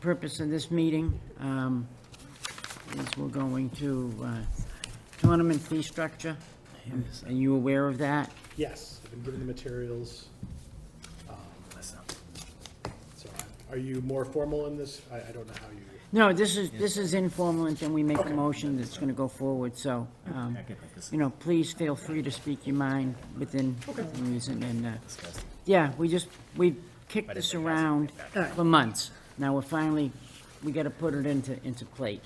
purpose of this meeting is we're going to tournament fee structure. Are you aware of that? Yes, I've been given the materials. So are you more formal in this? I don't know how you. No, this is informal, and then we make a motion that's gonna go forward, so, please feel free to speak your mind within reason, and, yeah, we kicked this around for months. Now we gotta put it into plate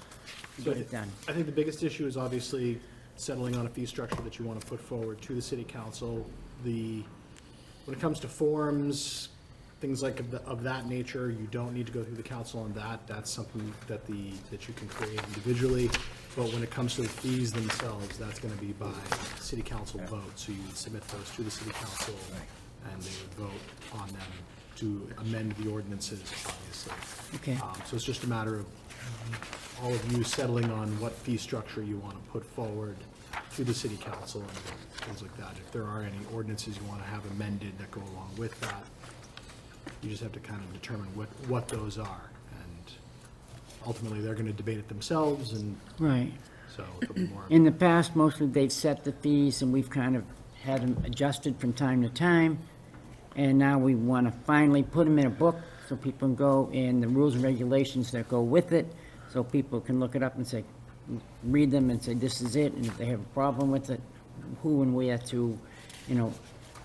to get it done. I think the biggest issue is obviously settling on a fee structure that you want to put forward to the city council. When it comes to forms, things like of that nature, you don't need to go through the council on that. That's something that you can create individually. But when it comes to the fees themselves, that's going to be by city council vote. So you would submit those to the city council, and they would vote on them to amend the ordinances, obviously. Okay. So it's just a matter of all of you settling on what fee structure you want to put forward to the city council and things like that. If there are any ordinances you want to have amended that go along with that, you just have to kind of determine what those are. And ultimately, they're going to debate it themselves, and Right. so it'll be more. In the past, mostly they've set the fees, and we've kind of had them adjusted from time to time. And now we want to finally put them in a book so people can go in the rules and regulations that go with it, so people can look it up and say, read them and say, this is it, and if they have a problem with it, who and where to,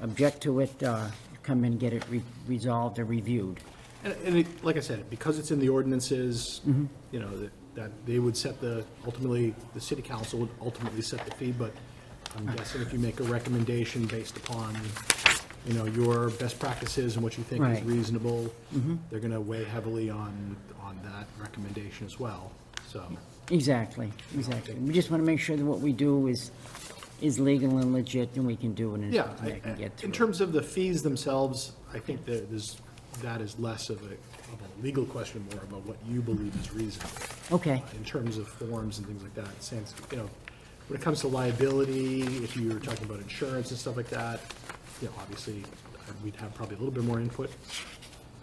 object to it, come and get it resolved or reviewed. And like I said, because it's in the ordinances, that they would ultimately, the city council would ultimately set the fee, but I'm guessing if you make a recommendation based upon, your best practices and what you think is Right. reasonable, they're gonna weigh heavily on that recommendation as well, so. Exactly. We just want to make sure that what we do is legal and legit, and we can do it, and Yeah, something that can get through. in terms of the fees themselves, I think that is less of a legal question, more about what you believe is reasonable. Okay, In terms of forms and things like that, since, when it comes to liability, if you were talking about insurance and stuff like that, obviously, we'd have probably a little bit more input.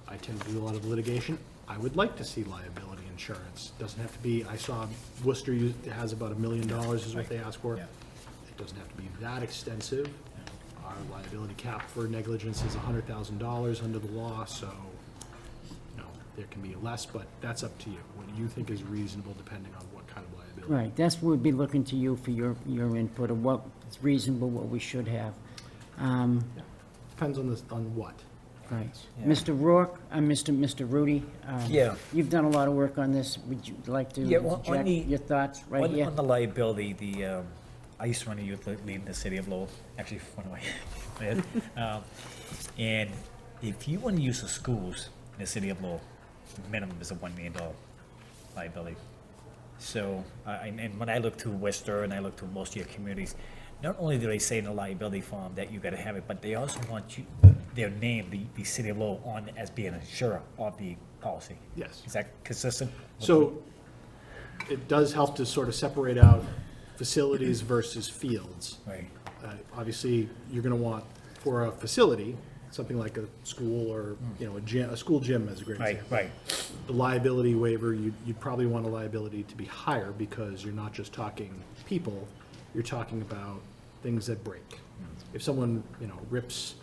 I tend to do a lot of litigation. I would like to see liability insurance. Doesn't have to be, I saw Worcester has about $1 million is what they ask for. Yeah. It doesn't have to be that extensive. Our liability cap for negligence is $100,000 under the law, so, there can be less, but that's up to you. What you think is reasonable depending on what kind of liability. right, that's what we'd be looking to you for your input of what's reasonable, what we should have. Depends on what. Right. Yeah. Mr. Rourke, Mr. Rudy? Yeah. You've done a lot of work on this. Would you like to Yeah, on interject the- your thoughts right here? On the liability, I used to run a youth league in the city of Lowell, actually, one of my, and if you want to use the schools in the city of Lowell, minimum is a $1 million liability. So, and when I look to Worcester and I look to most of your communities, not only do they say in the liability form that you got to have it, but they also want their name, the city of Lowell, on as being an insurer of the policy. Yes. Is that consistent? So it does help to sort of separate out facilities versus fields. Right. Obviously, you're going to want, for a facility, something like a school or, a school gym is a great Right, example. right. The liability waiver, you'd probably want a liability to be higher because you're not just talking people, you're talking about things that break. If someone, rips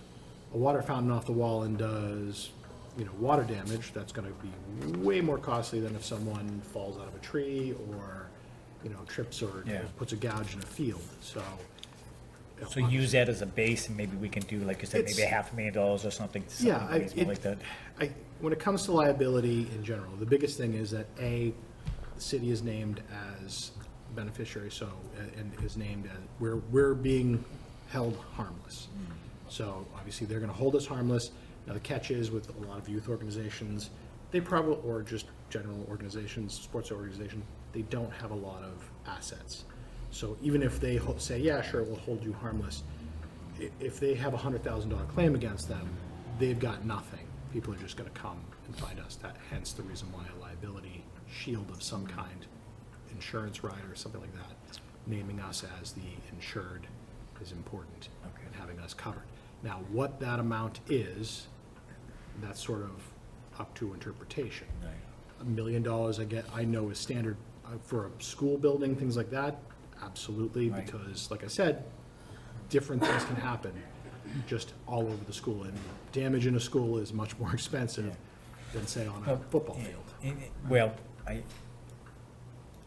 a water fountain off the wall and does, water damage, that's gonna be way more costly than if someone falls out of a tree or, trips or Yeah. puts a gouge in a field, so. So use that as a base, and maybe we can do, like you said, maybe It's- $500,000 or something. Yeah, reasonable like that. when it comes to liability in general, the biggest thing is that the city is named as beneficiary, so, and is named as, we're being held harmless. So obviously, they're gonna hold us harmless. Now, the catch is with a lot of youth organizations, they probably, or just general organizations, sports organizations, they don't have a lot of assets. So even if they say, yeah, sure, we'll hold you harmless, if they have a $100,000 claim against them, they've got nothing. People are just gonna come and fight us. Hence the reason why a liability shield of some kind, insurance rider or something like that, naming us as the insured is important, and having us covered. Now, what that amount is, that's sort of up to interpretation. Right. $1 million I know is standard for a school building, things like that, absolutely, Right. because like I said, different things can happen just all over the school, and damage in a school is much more expensive than, say, on a football field. Well,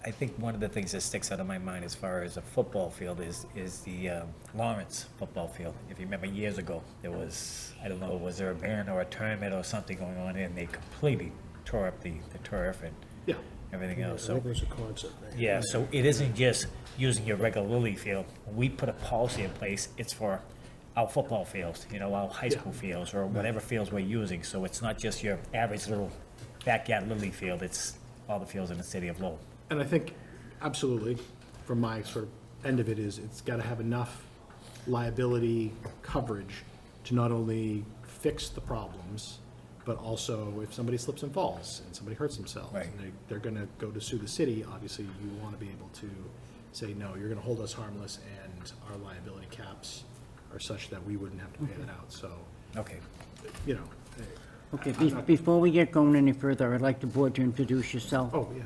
I think one of the things that sticks out of my mind as far as a football field is the Lawrence football field. If you remember years ago, there was, I don't know, was there a ban or a tournament or something going on, and they completely tore up the turf and Yeah, everything else, I so. think it was a concert, right? Yeah, so it isn't just using your regular Lily field. When we put a policy in place, it's for our football fields, our high school fields, or whatever fields we're using. So it's not just your average little backyard Lily field, it's all the fields in the city of Lowell. and I think, absolutely, from my sort of end of it is, it's gotta have enough liability coverage to not only fix the problems, but also if somebody slips and falls and somebody hurts themselves, Right. and they're gonna go to sue the city, obviously you wanna be able to say, no, you're gonna hold us harmless, and our liability caps are such that we wouldn't have to pay that out, so, Okay. you know. Okay, I'm not- before we get going any further, I'd like the board to introduce yourself. Oh, yeah.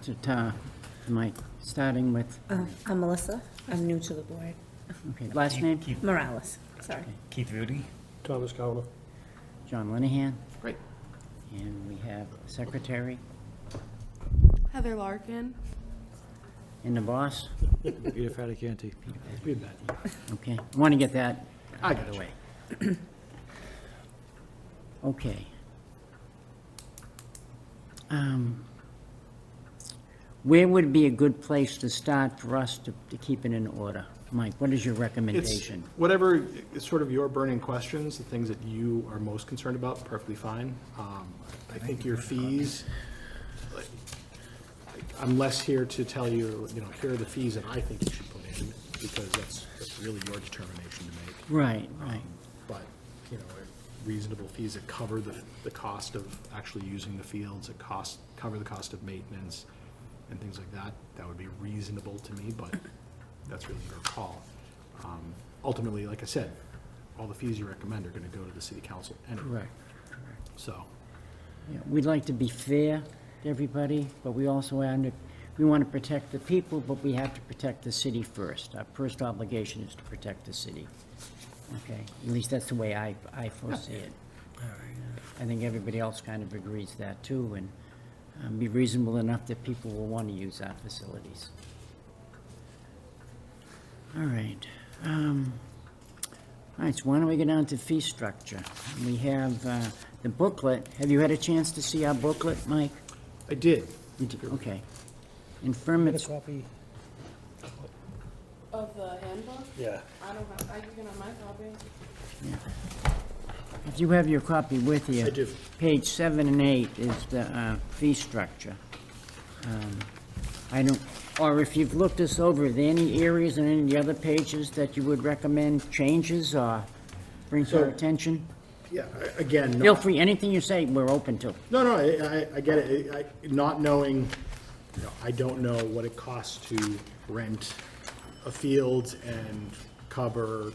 To Mike, starting with, I'm Melissa. I'm new to the board. okay, last name? Keith Morales, sorry. Rudy? Thomas Cowner. John Linehan, Great. and we have secretary, Heather Larkin. and the boss. Peter Faticanti. We had that. Okay, want to get that I out got of the you. way. Okay. Where would be a good place to start for us to keep it in order? Mike, what is your It's recommendation? whatever is sort of your burning questions, the things that you are most concerned about, perfectly fine. I think your fees, like, I'm less here to tell you, here are the fees that I think you should put in, because that's really your determination to make. Right, right. But, reasonable fees that cover the cost of actually using the fields, that cover the cost of maintenance and things like that, that would be reasonable to me, but that's really your call. Ultimately, like I said, all the fees you recommend are gonna go to the city council anyway, Correct. so. Yeah, we'd like to be fair to everybody, but we also we want to protect the people, but we have to protect the city first. Our first obligation is to protect the city. Okay, at least that's the way I foresee it. I think everybody else kind of agrees to that too, and be reasonable enough that people will want to use our facilities. All right. All right, so why don't we go down to fee structure? We have the booklet. Have you had a chance to see our booklet, Mike? I did. You did, okay. Get Infirmary, a copy? Of the handbook? Yeah. I don't have, I can have my copy. if you have your copy with you. I do. Page 7 and 8 is the fee structure. I don't, or if you've looked this over, are there any areas in any of the other pages that you would recommend changes or bring to our So- attention? Yeah, again, Feel free, anything you say, we're open to. no, I get it. Not knowing, I don't know what it costs to rent a field and cover,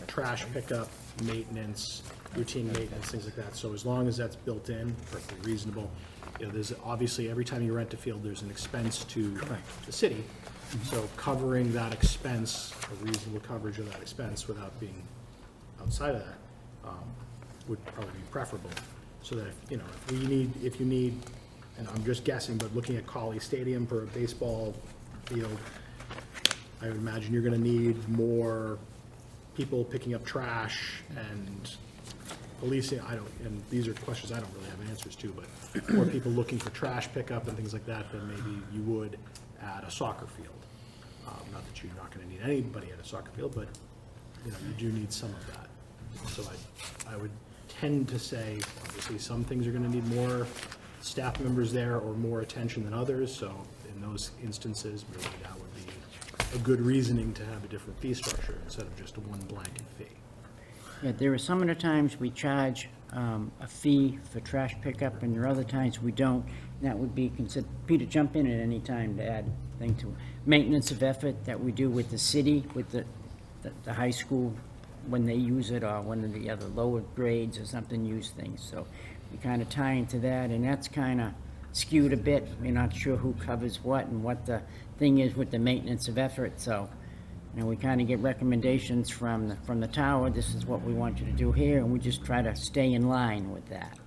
trash pickup, maintenance, routine maintenance, things like that. So as long as that's built in, perfectly reasonable. There's obviously, every time you rent a field, there's an expense to the city. So covering that expense, a reasonable coverage of that expense without being outside of that, would probably be preferable. So that, if you need, and I'm just guessing, but looking at Colley Stadium for a baseball field, I would imagine you're gonna need more people picking up trash and policing, and these are questions I don't really have answers to, but more people looking for trash pickup and things like that than maybe you would at a soccer field. Not that you're not gonna need anybody at a soccer field, but, you do need some of that. So I would tend to say, obviously, some things are gonna need more staff members there or more attention than others, so in those instances, maybe that would be a good reasoning to have a different fee structure instead of just a one blanket fee. Yeah, there are some of the times we charge a fee for trash pickup, and there are other times we don't. And that would be considered, Peter, jump in at any time to add thing to it. Maintenance of effort that we do with the city, with the high school, when they use it, or one of the other lower grades or something use things. So we kind of tie into that, and that's kind of skewed a bit. We're not sure who covers what and what the thing is with the maintenance of effort, so, we kind of get recommendations from the tower, this is what we want you to do here, and we just try to stay in line with that.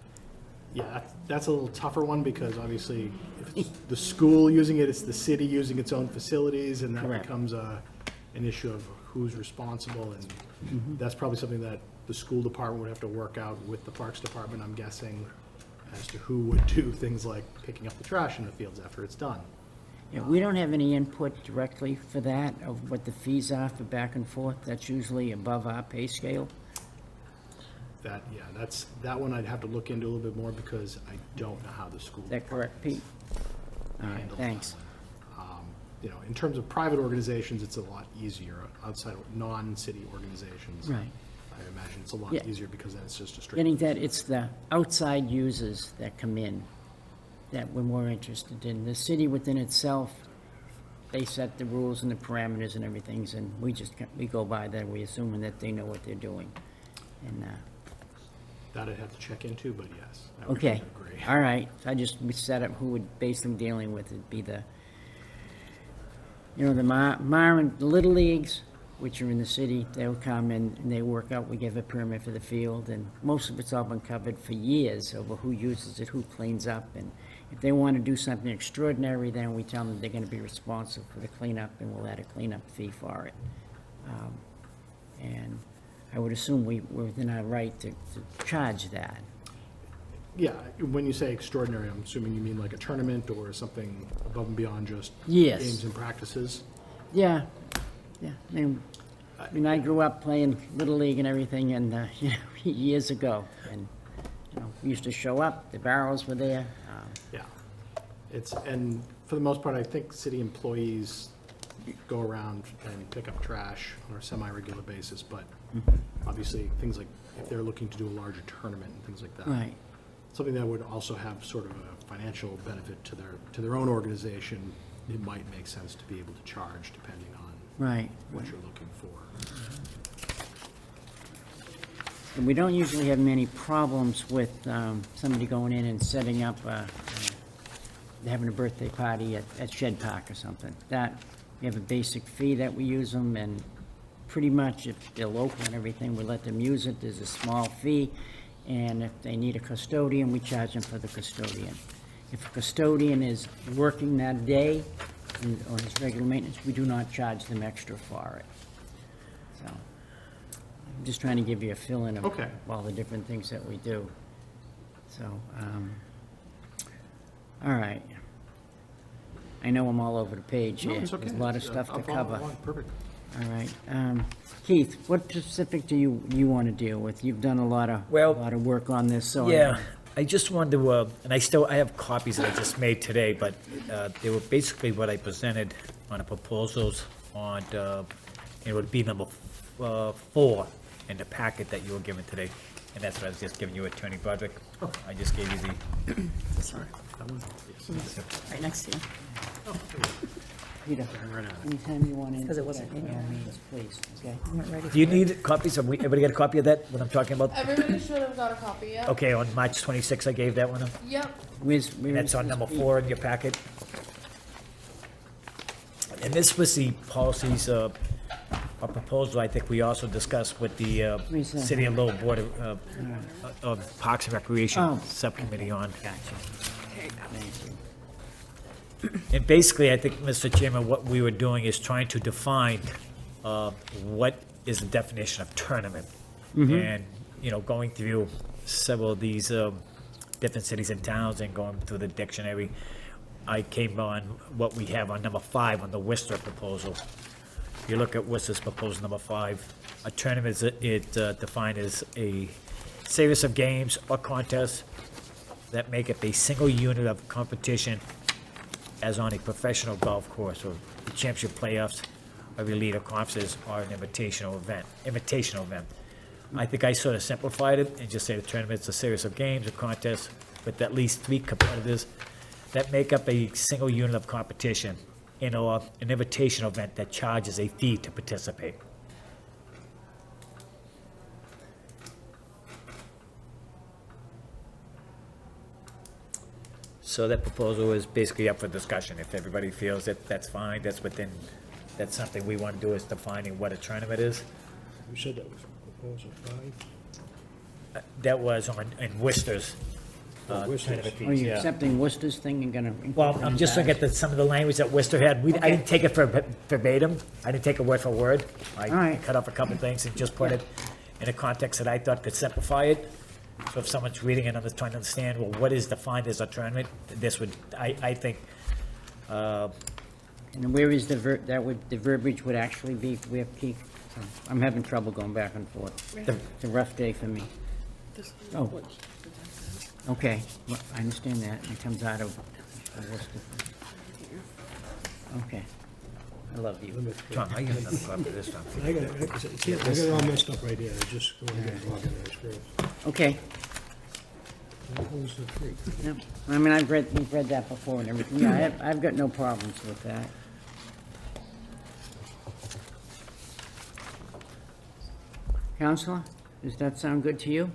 Yeah, that's a little tougher one, because obviously, if it's the school using it, it's the city using its own facilities, and that Correct. becomes an issue of who's responsible, and that's probably something that the school department would have to work out with the Parks Department, I'm guessing, as to who would do things like picking up the trash in the fields after it's done. Yeah, we don't have any input directly for that, of what the fees are for back and forth, that's usually above our pay scale. That one I'd have to look into a little bit more, because I don't know how the school. Is that correct, Pete? All right, handles thanks. that. In terms of private organizations, it's a lot easier. Outside of non-city organizations, Right. I imagine it's a lot Yeah. easier, because then it's just a straight. Getting that, it's the outside users that come in that we're more interested in. The city within itself, they set the rules and the parameters and everything, and we go by that, we assuming that they know what they're doing. And, That I'd have to check into, but yes. I would okay, agree. all right, so we set up who would basically dealing with it, be the, the Myron, the Little Leagues, which are in the city, they'll come and they work out, we give a permit for the field, and most of it's all been covered for years over who uses it, who cleans up, and if they want to do something extraordinary, then we tell them they're gonna be responsible for the cleanup, and we'll add a cleanup fee for it. And I would assume we're within our right to charge that. Yeah, when you say extraordinary, I'm assuming you mean like a tournament or something above and beyond just Yes. games and practices? Yeah, yeah. I mean, I grew up playing Little League and everything, and, years ago. And, we used to show up, the barrels were there. Yeah. And for the most part, I think city employees go around and pick up trash on a semi-regular basis, but obviously, things like, if they're looking to do a larger tournament and things like that. Right, Something that would also have sort of a financial benefit to their own organization, it might make sense to be able to charge depending on right. what you're looking for. And we don't usually have many problems with somebody going in and setting up, having a birthday party at Shed Park or something. That, we have a basic fee that we use them, and pretty much if they're local and everything, we let them use it. There's a small fee, and if they need a custodian, we charge them for the custodian. If a custodian is working that day on his regular maintenance, we do not charge them extra for it. So, I'm just trying to give you a feeling of Okay. all the different things that we do. So, all right. I know I'm all over the page No, here. it's okay. There's a lot of stuff I'll to follow cover. along. Perfect. All right. Keith, what specific do you want to deal with? You've done a lot of work on this, so. Yeah, I just wanted to, and I have copies that I just made today, but they were basically what I presented on the proposals on, it would be number 4 in the packet that you were given today. And that's what I was just giving you, Attorney Broderick. I just gave you the, Sorry. Right next to you. Peter, anytime you want to. 'Cause it wasn't in your means, please, okay? I'm not ready. do you need copies of, everybody got a copy of that, what I'm talking about? Everybody should have got a copy, yeah? Okay, on March 26, I gave that one, Yep. Where that's on number 4 in your packet. And this was the policies, a proposal I think we also discussed with the Where's that? City of Lowell Board of Parks and Recreation Oh. Subcommittee on. Gotcha. Thank you. And basically, I think, Mr. Chairman, what we were doing is trying to define what is the definition of tournament. And, going through several of these different cities and towns and going through the dictionary, I came on what we have on number 5 on the Worcester proposal. If you look at Worcester's proposal number 5, a tournament is defined as a series of games or contests that make up a single unit of competition as on a professional golf course or the championship playoffs, or elite or conferences, or an invitational event. I think I sort of simplified it and just say the tournament's a series of games or contests with at least 3 competitors that make up a single unit of competition and or an invitational event that charges a fee to participate. So that proposal is basically up for discussion. If everybody feels that that's fine, that's something we want to do, is defining what a tournament is. You said that was proposal 5? That was in Worcester's. Worcester's. tournament fees, Are you yeah. accepting Worcester's thing and gonna? Well, I'm just looking at some of the language that Worcester had. I didn't take it verbatim. I didn't take it word for word. I right. cut off a couple of things and just put it in a context that I thought could simplify it. So if someone's reading it and trying to understand, well, what is defined as a tournament, this would, I think, And where is the verbiage would actually be, where Keith, I'm having trouble going back and forth. It's a rough day for me. Oh. Okay, well, I understand that, it comes out of Worcester. Okay, I love you. Tom, I got another copy of this one. I got it all messed up right here, I just go and get it organized first. Okay, Who's the freak? no, I mean, we've read that before and everything, yeah, I've got no problems with that. Counselor, does that sound good to you?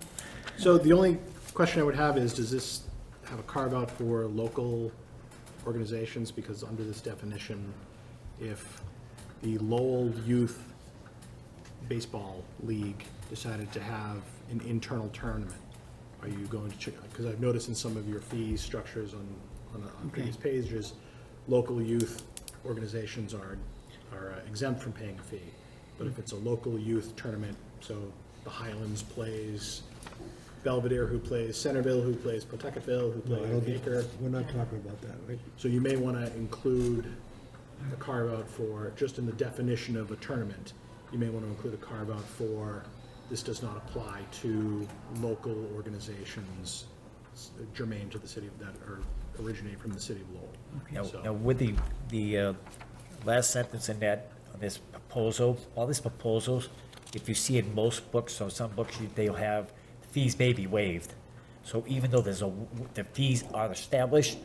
So the only question I would have is, does this have a carve-out for local organizations? Because under this definition, if the Lowell Youth Baseball League decided to have an internal tournament, are you going to check? Because I've noticed in some of your fee structures on previous pages, local youth organizations are exempt from paying a fee. But if it's a local youth tournament, so the Highlands plays Belvedere, who plays Centerville, who plays Pawtucketville, who No, I don't plays think, Baker. we're not talking about that, right? So you may want to include a carve-out for, just in the definition of a tournament, you may want to include a carve-out for, this does not apply to local organizations germane to the city of that, or originate from the city of Lowell. So- Now, with the last sentence in that, this proposal, all these proposals, if you see in most books, so some books, they'll have fees may be waived. So even though the fees are established,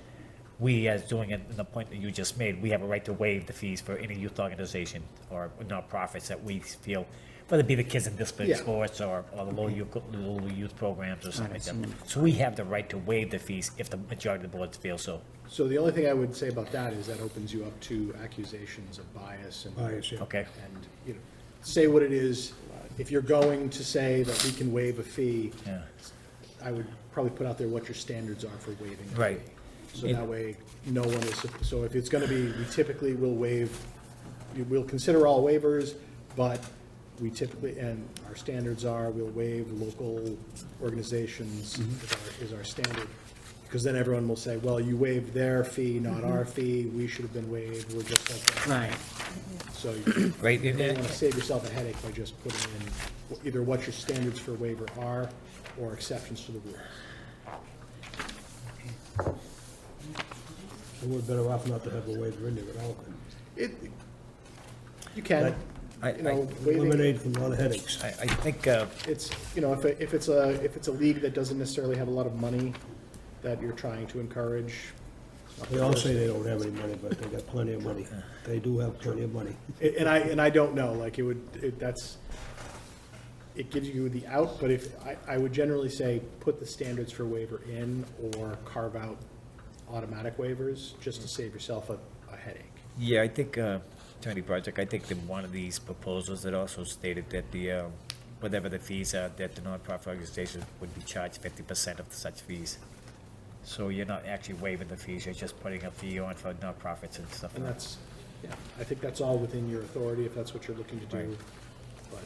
we, as doing it in the point that you just made, we have a right to waive the fees for any youth organization or nonprofits that we feel, whether it be the kids in disability Yeah. sports or the local youth programs or something like Alright, that. So we have the right to waive the fees if the majority of the boards feel so. So the only thing I would say about that is that opens you up to accusations of bias and. Bias, yeah. Okay? And, you know, say what it is. If you're going to say that we can waive a fee, Yeah. I would probably put out there what your standards are for waiving a Right. fee. So that way, no one is, so if it's gonna be, we typically will waive, we'll consider all waivers, but we typically, and our standards are, we'll waive local organizations is our standard. Because then everyone will say, well, you waived their fee, not our fee, we should have been waived, we're just like that. Right, So you Right, may want to save yourself a headache by just putting in either what your standards for waiver are or exceptions to the rules. So we're better off not to have a waiver in there at all, then. You can, you know, waiving, Eliminate from a lot of headaches. I think, it's, you know, if it's a league that doesn't necessarily have a lot of money that you're trying to encourage. They all say they don't have any money, but they got plenty of money. They do have plenty of money. And I don't know, like, it gives you the out, but I would generally say, put the standards for waiver in, or carve out automatic waivers, just to save yourself a headache. yeah, I think, Attorney Project, I think that one of these proposals, it also stated that whatever the fees are, that the nonprofit organization would be charged 50% of such fees. So you're not actually waiving the fees, you're just putting a fee on for nonprofits and stuff And like that. that's, yeah, I think that's all within your authority, if that's what you're looking to do. Right. But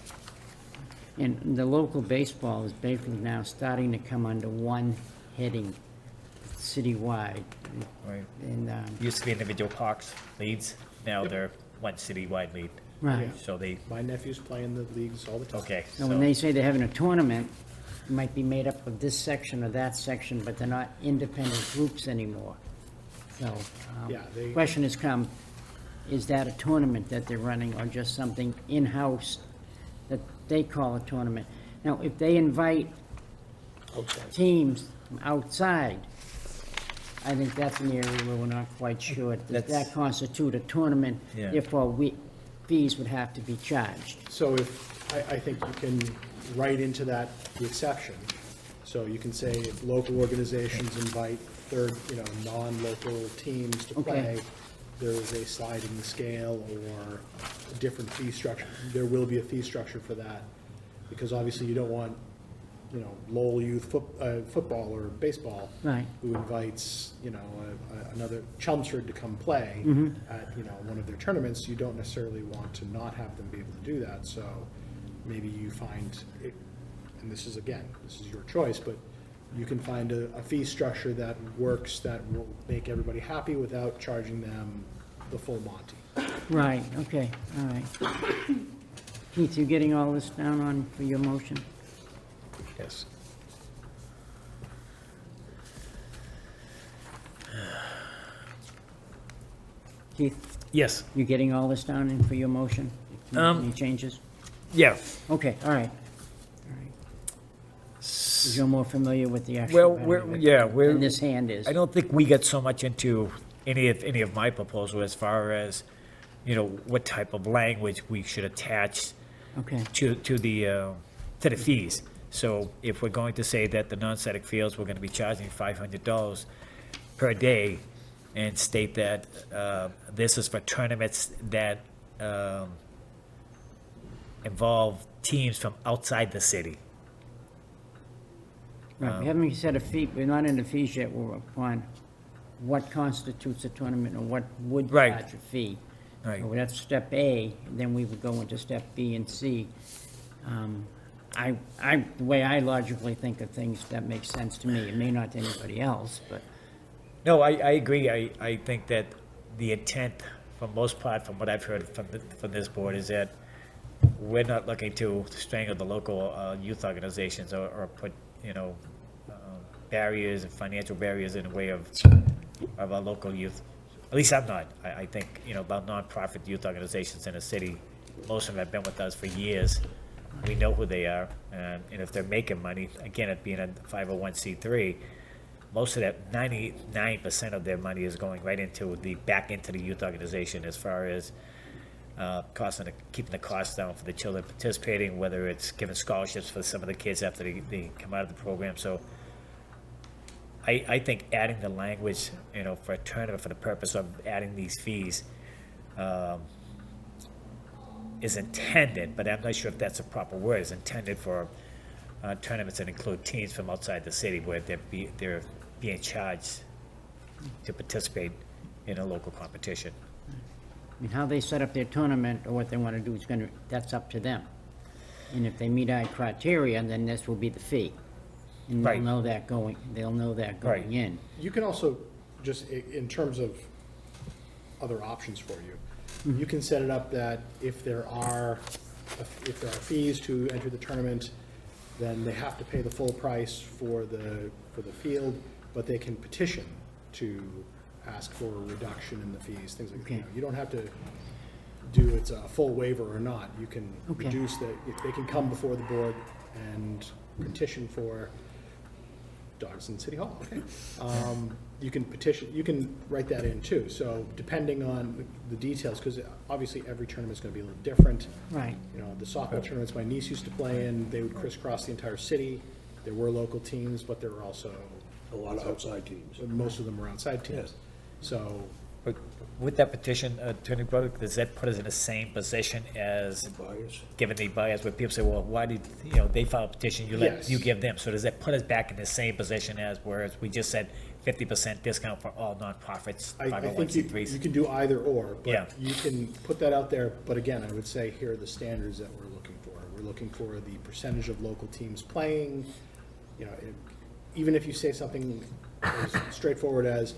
and the local baseball is basically now starting to come under one heading, citywide, Right. and, Used to be individual parks, leads, now they're one citywide lead. right. So they, my nephews play in the leagues all the time. okay, So when they say they're having a tournament, it might be made up of this section or that section, but they're not independent groups anymore. So, Yeah, they- question has come, is that a tournament that they're running, or just something in-house that they call a tournament? Now, if they invite Outside. teams from outside, I think that's an area where we're not quite sure. Does That's- that constitute a tournament? Yeah. Therefore, fees would have to be charged. So I think you can write into that the exception. So you can say if local organizations invite third, non-local teams to Okay. play, there is a sliding scale or a different fee structure. There will be a fee structure for that, because obviously you don't want, Lowell youth football or baseball. Right. Who invites, another Chelmsford to come play at, one of their tournaments. You don't necessarily want to not have them be able to do that, so maybe you find, and this is your choice, but you can find a fee structure that works, that will make everybody happy without charging them the full Monty. Right, okay, all right. Keith, you getting all this down on, for your motion? Yes. Keith, Yes. you getting all this down in for your motion? Any changes? Yeah. Okay, all right. All right. 'Cause you're more familiar with the actual. Well, benefit than this hand is. I don't think we get so much into any of my proposal as far as, what type of language we should attach Okay, to the fees. So if we're going to say that the non-static fields, we're gonna be charging $500 per day, and state that, this is for tournaments that, involve teams from outside the city. right, we haven't set a fee, we're not in the fees yet, we're upon what constitutes a tournament or what would Right. charge a fee. Right. So that's step A, and then we would go into step B and C. The way I logically think of things, that makes sense to me. It may not to anybody else, but, No, I agree. I think that the intent, for most part, from what I've heard from this board, is that we're not looking to strangle the local youth organizations or put, barriers and financial barriers in the way of our local youth. At least I'm not. I think, about nonprofit youth organizations in the city, most of them have been with us for years. We know who they are, and if they're making money, again, it being a 501c3, most of that, 99% of their money is going right back into the youth organization, as far as keeping the costs down for the children participating, whether it's giving scholarships for some of the kids after they come out of the program. So I think adding the language, for a tournament, for the purpose of adding these fees, is intended, but I'm not sure if that's a proper word, is intended for tournaments that include teams from outside the city, where they're being charged to participate in a local competition. I mean, how they set up their tournament or what they want to do that's up to them. And if they meet our criteria, then this will be the fee. And they'll Right. know that going Right. in. You can also, just in terms of other options for you, you can set it up that if there are fees to enter the tournament, then they have to pay the full price for the field, but they can petition to ask for a reduction in the fees, things like that. Okay. You don't have to do it's a full waiver or not. You can Okay. reduce if they can come before the board and petition for dogs in City Hall, okay. You can petition, you can write that in too, so depending on the details, because obviously every tournament's gonna be a little different. Right. The softball tournaments my niece used to play in, they would crisscross the entire city. There were local teams, but there were also, A lot of outside teams. most of them were outside teams. Yes. So, But with that petition, Attorney Broderick, does that put us in the same position as Buyers. giving the buyers, where people say, well, why did, they file a petition, Yes. you give them? So does that put us back in the same position as, whereas we just said 50% discount for all nonprofits, I think you 501c3s? can do either or, Yeah. but you can put that out there, but again, I would say here are the standards that we're looking for. We're looking for the percentage of local teams playing, even if you say something as straightforward as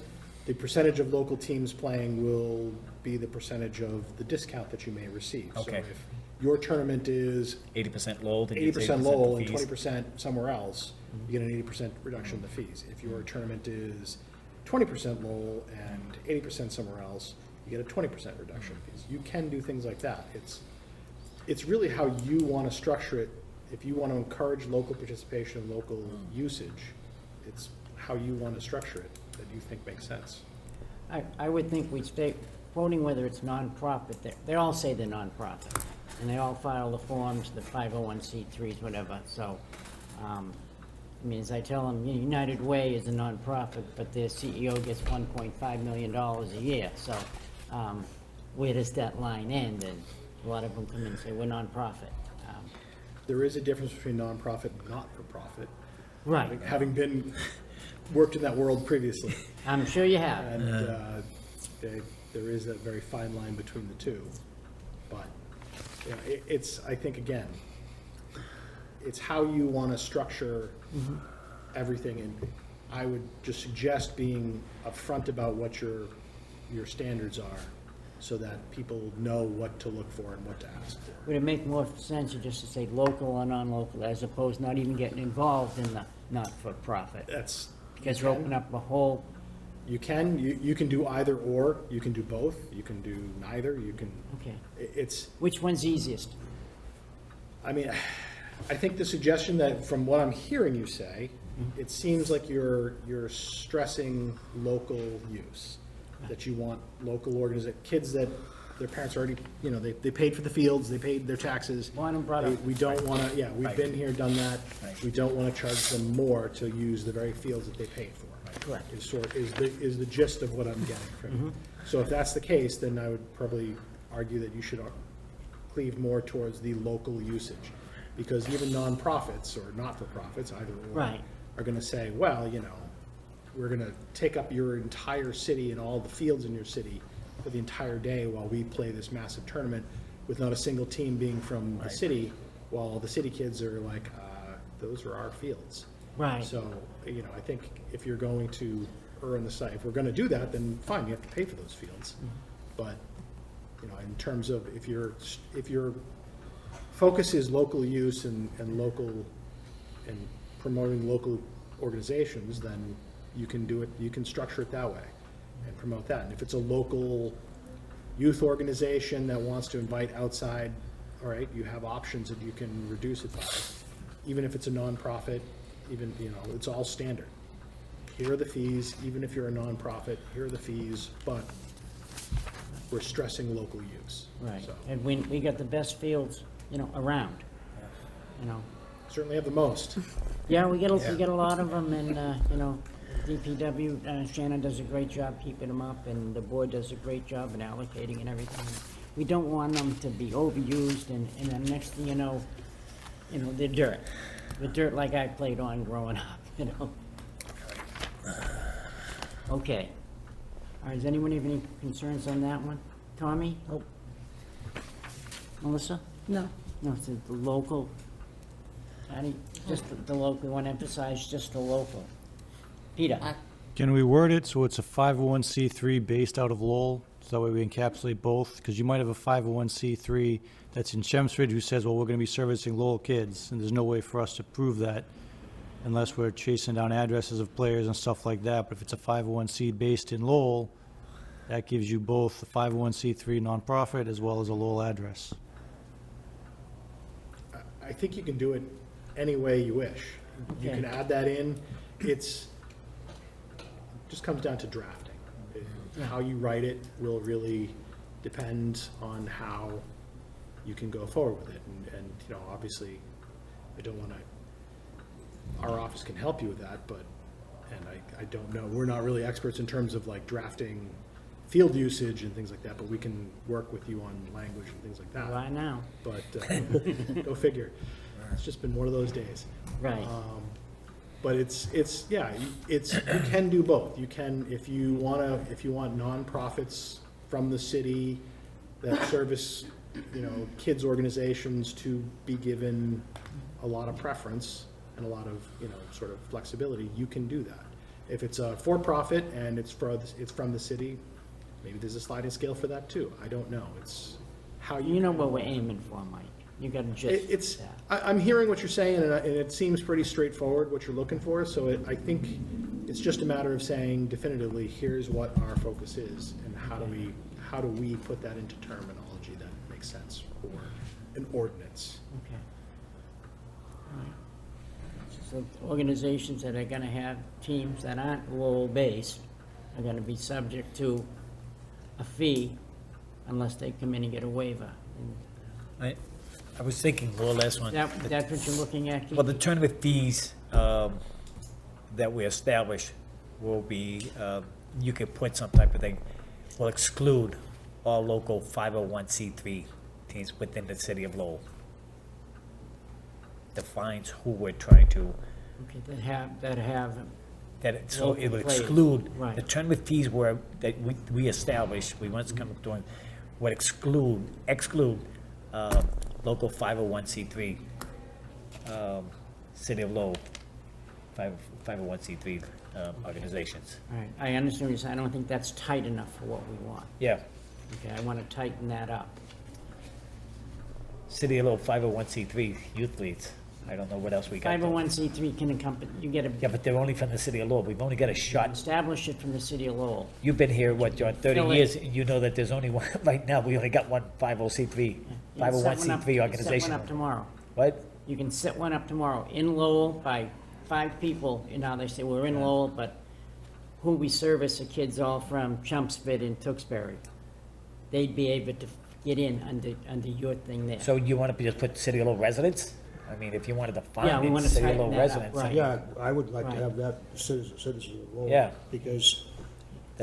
the percentage of local teams playing will be the percentage of the discount that you may receive. Okay. So if your tournament is 80% Lowell, then you 80% take Lowell the and fees. 20% somewhere else, you get an 80% reduction in the fees. If your tournament is 20% Lowell and 80% somewhere else, you get a 20% reduction in fees. You can do things like that. It's really how you want to structure it. If you want to encourage local participation, local usage, it's how you want to structure it that you think makes sense. I would think we'd stay quoting whether it's nonprofit, they all say they're nonprofit, and they all file the forms, the 501c3s, whatever, so, I mean, as I tell them, you know, United Way is a nonprofit, but their CEO gets $1.5 million a year, so, where does that line end? And a lot of them come in and say, we're nonprofit. There is a difference between nonprofit and not-for-profit. Right, Having been, worked in that world previously. I'm sure you have. And there is that very fine line between the two. But, you know, it's, I think, again, it's how you want to structure everything. And I would just suggest being upfront about what your standards are so that people know what to look for and what to ask for. Would it make more sense just to say local or non-local, as opposed not even getting involved in the not-for-profit? That's, Because you open up a whole, you can do either or, you can do both, you can do neither, you can, okay, it's, which one's easiest? I mean, I think the suggestion that, from what I'm hearing you say, it seems like you're stressing local use, that you want local kids that their parents already, you know, they paid for the fields, they paid their taxes. Want them brought up. We don't want to, yeah, we've Right. been here, done that. Right. We don't want to charge them more to use the very fields that they paid for. Correct. Is the gist of what I'm getting from you. So if that's the case, then I would probably argue that you should cleave more towards the local usage. Because even nonprofits or not-for-profits, either or, Right. are gonna say, well, you know, we're gonna take up your entire city and all the fields in your city for the entire day while we play this massive tournament with not a single team being from the city, while the city kids are like, those are our fields. Right. So, you know, I think if you're going to err on the side, if we're gonna do that, then fine, you have to pay for those fields. But, you know, in terms of if your focus is local use and local, and promoting local organizations, then you can do it, you can structure it that way and promote that. And if it's a local youth organization that wants to invite outside, all right, you have options that you can reduce it by. Even if it's a nonprofit, even, you know, it's all standard. Here are the fees, even if you're a nonprofit, here are the fees, but we're stressing local use. Right, So, and we got the best fields, you know, around, you know. certainly have the most. Yeah, we get a lot of them, and, you know, DPW, Shannon does a great job keeping them up, and the board does a great job in allocating and everything. We don't want them to be overused, and then next thing you know, they're dirt. The dirt like I played on growing up, you know. Okay. All right, does anyone have any concerns on that one? Tommy? Nope. Melissa? No. No, it's the local, Patty, just the local, we want to emphasize just the local. Peter? Can we word it so it's a 501c3 based out of Lowell? So that way we encapsulate both? Because you might have a 501c3 that's in Chelmsford who says, well, we're going to be servicing Lowell kids, and there's no way for us to prove that unless we're chasing down addresses of players and stuff like that. But if it's a 501c based in Lowell, that gives you both a 501c3 nonprofit as well as a Lowell address. I think you can do it any way you wish. You Okay. can add that in. Just comes down to drafting. How you write it will really depend on how you can go forward with it. And you know, obviously, I don't want to, our office can help you with that, but, and I don't know, we're not really experts in terms of like drafting field usage and things like that, but we can work with you on language and things like that. Right now. But, go figure. It's just been one of those days. Right. But yeah, you can do both. You can, if you want nonprofits from the city that service, you know, kids organizations to be given a lot of preference and a lot of, you know, sort of flexibility, you can do that. If it's a for-profit and it's from the city, maybe there's a sliding scale for that too. I don't know. It's how you. You know what we're aiming for, Mike. You got to just. I'm hearing what you're saying, and it seems pretty straightforward what you're looking for, so I think it's just a matter of saying definitively, here's what our focus is, and how do we put that into terminology that makes sense for an ordinance. Okay. All right. So organizations that are gonna have teams that aren't Lowell-based are gonna be subject to a fee unless they come in and get a waiver. And I was thinking, well, last one. that's what you're looking at, Keith? Well, the tournament fees that we establish will be, you could put some type of thing, will exclude all local 501c3 teams within the city of Lowell. Defines who we're trying to, Okay, that have, so it would Local players, exclude, right. the tournament fees were, that we established, we once come doing, would exclude, local 501c3, city of Lowell, 501c3, organizations. all right, I understand what you're saying. I don't think that's tight enough for what we want. Yeah, Okay, I want to tighten that up. city of Lowell 501c3 youth leagues, I don't know what else we got. there. 501c3 can encompass, you get a, Yeah, but they're only from the city of Lowell, we've only got a shot. establish it from the city of Lowell. You've been here, what, John, 30 Fill it. years, and you know that there's only one, right now, we only got one 50c3, You can set one up- 501c3 you can set organization. one up tomorrow. What? You can set one up tomorrow in Lowell by 5 people. You know, they say, we're in Lowell, but who we service are kids all from Chelmsford and Tewksbury. They'd be able to get in under your thing there. So you want to just put city of Lowell residents? I mean, if you wanted to Yeah, we find it, wanna city of tighten Lowell that up, residents. right. Yeah, I would like to Right. have that citizens of Lowell. Yeah. Because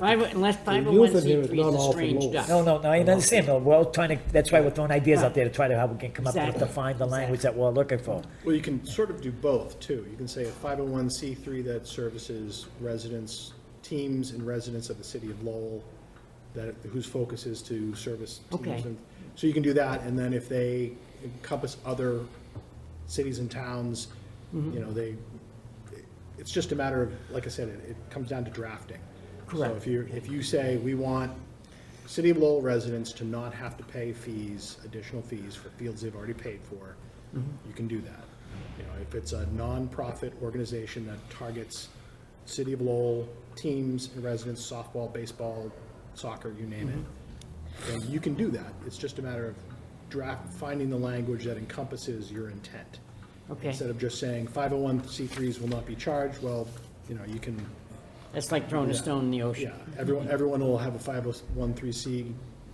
Unless The youth in here is 501c3 not is a all from strange Lowell. duck. No, I understand, no, we're all trying to, that's why we're throwing ideas out there to try to, how we can come up with, to Exactly. find the language that we're looking for. Well, you can sort of do both, too. You can say a 501c3 that services residents, teams and residents of the city of Lowell, that, whose focus is to service teams. Okay. And so you can do that, and then if they encompass other cities and towns, you know, it's just a matter of, like I said, it comes down to drafting. Correct. So if you say, we want City of Lowell residents to not have to pay fees, additional fees for fields they've already paid for, you can do that. You know, if it's a nonprofit organization that targets City of Lowell teams and residents, softball, baseball, soccer, you name it, then you can do that. It's just a matter of finding the language that encompasses your intent. Okay, Instead of just saying 501c3s will not be charged, well, you know, you can, that's like throwing a stone in the ocean. yeah, everyone will have a 501c,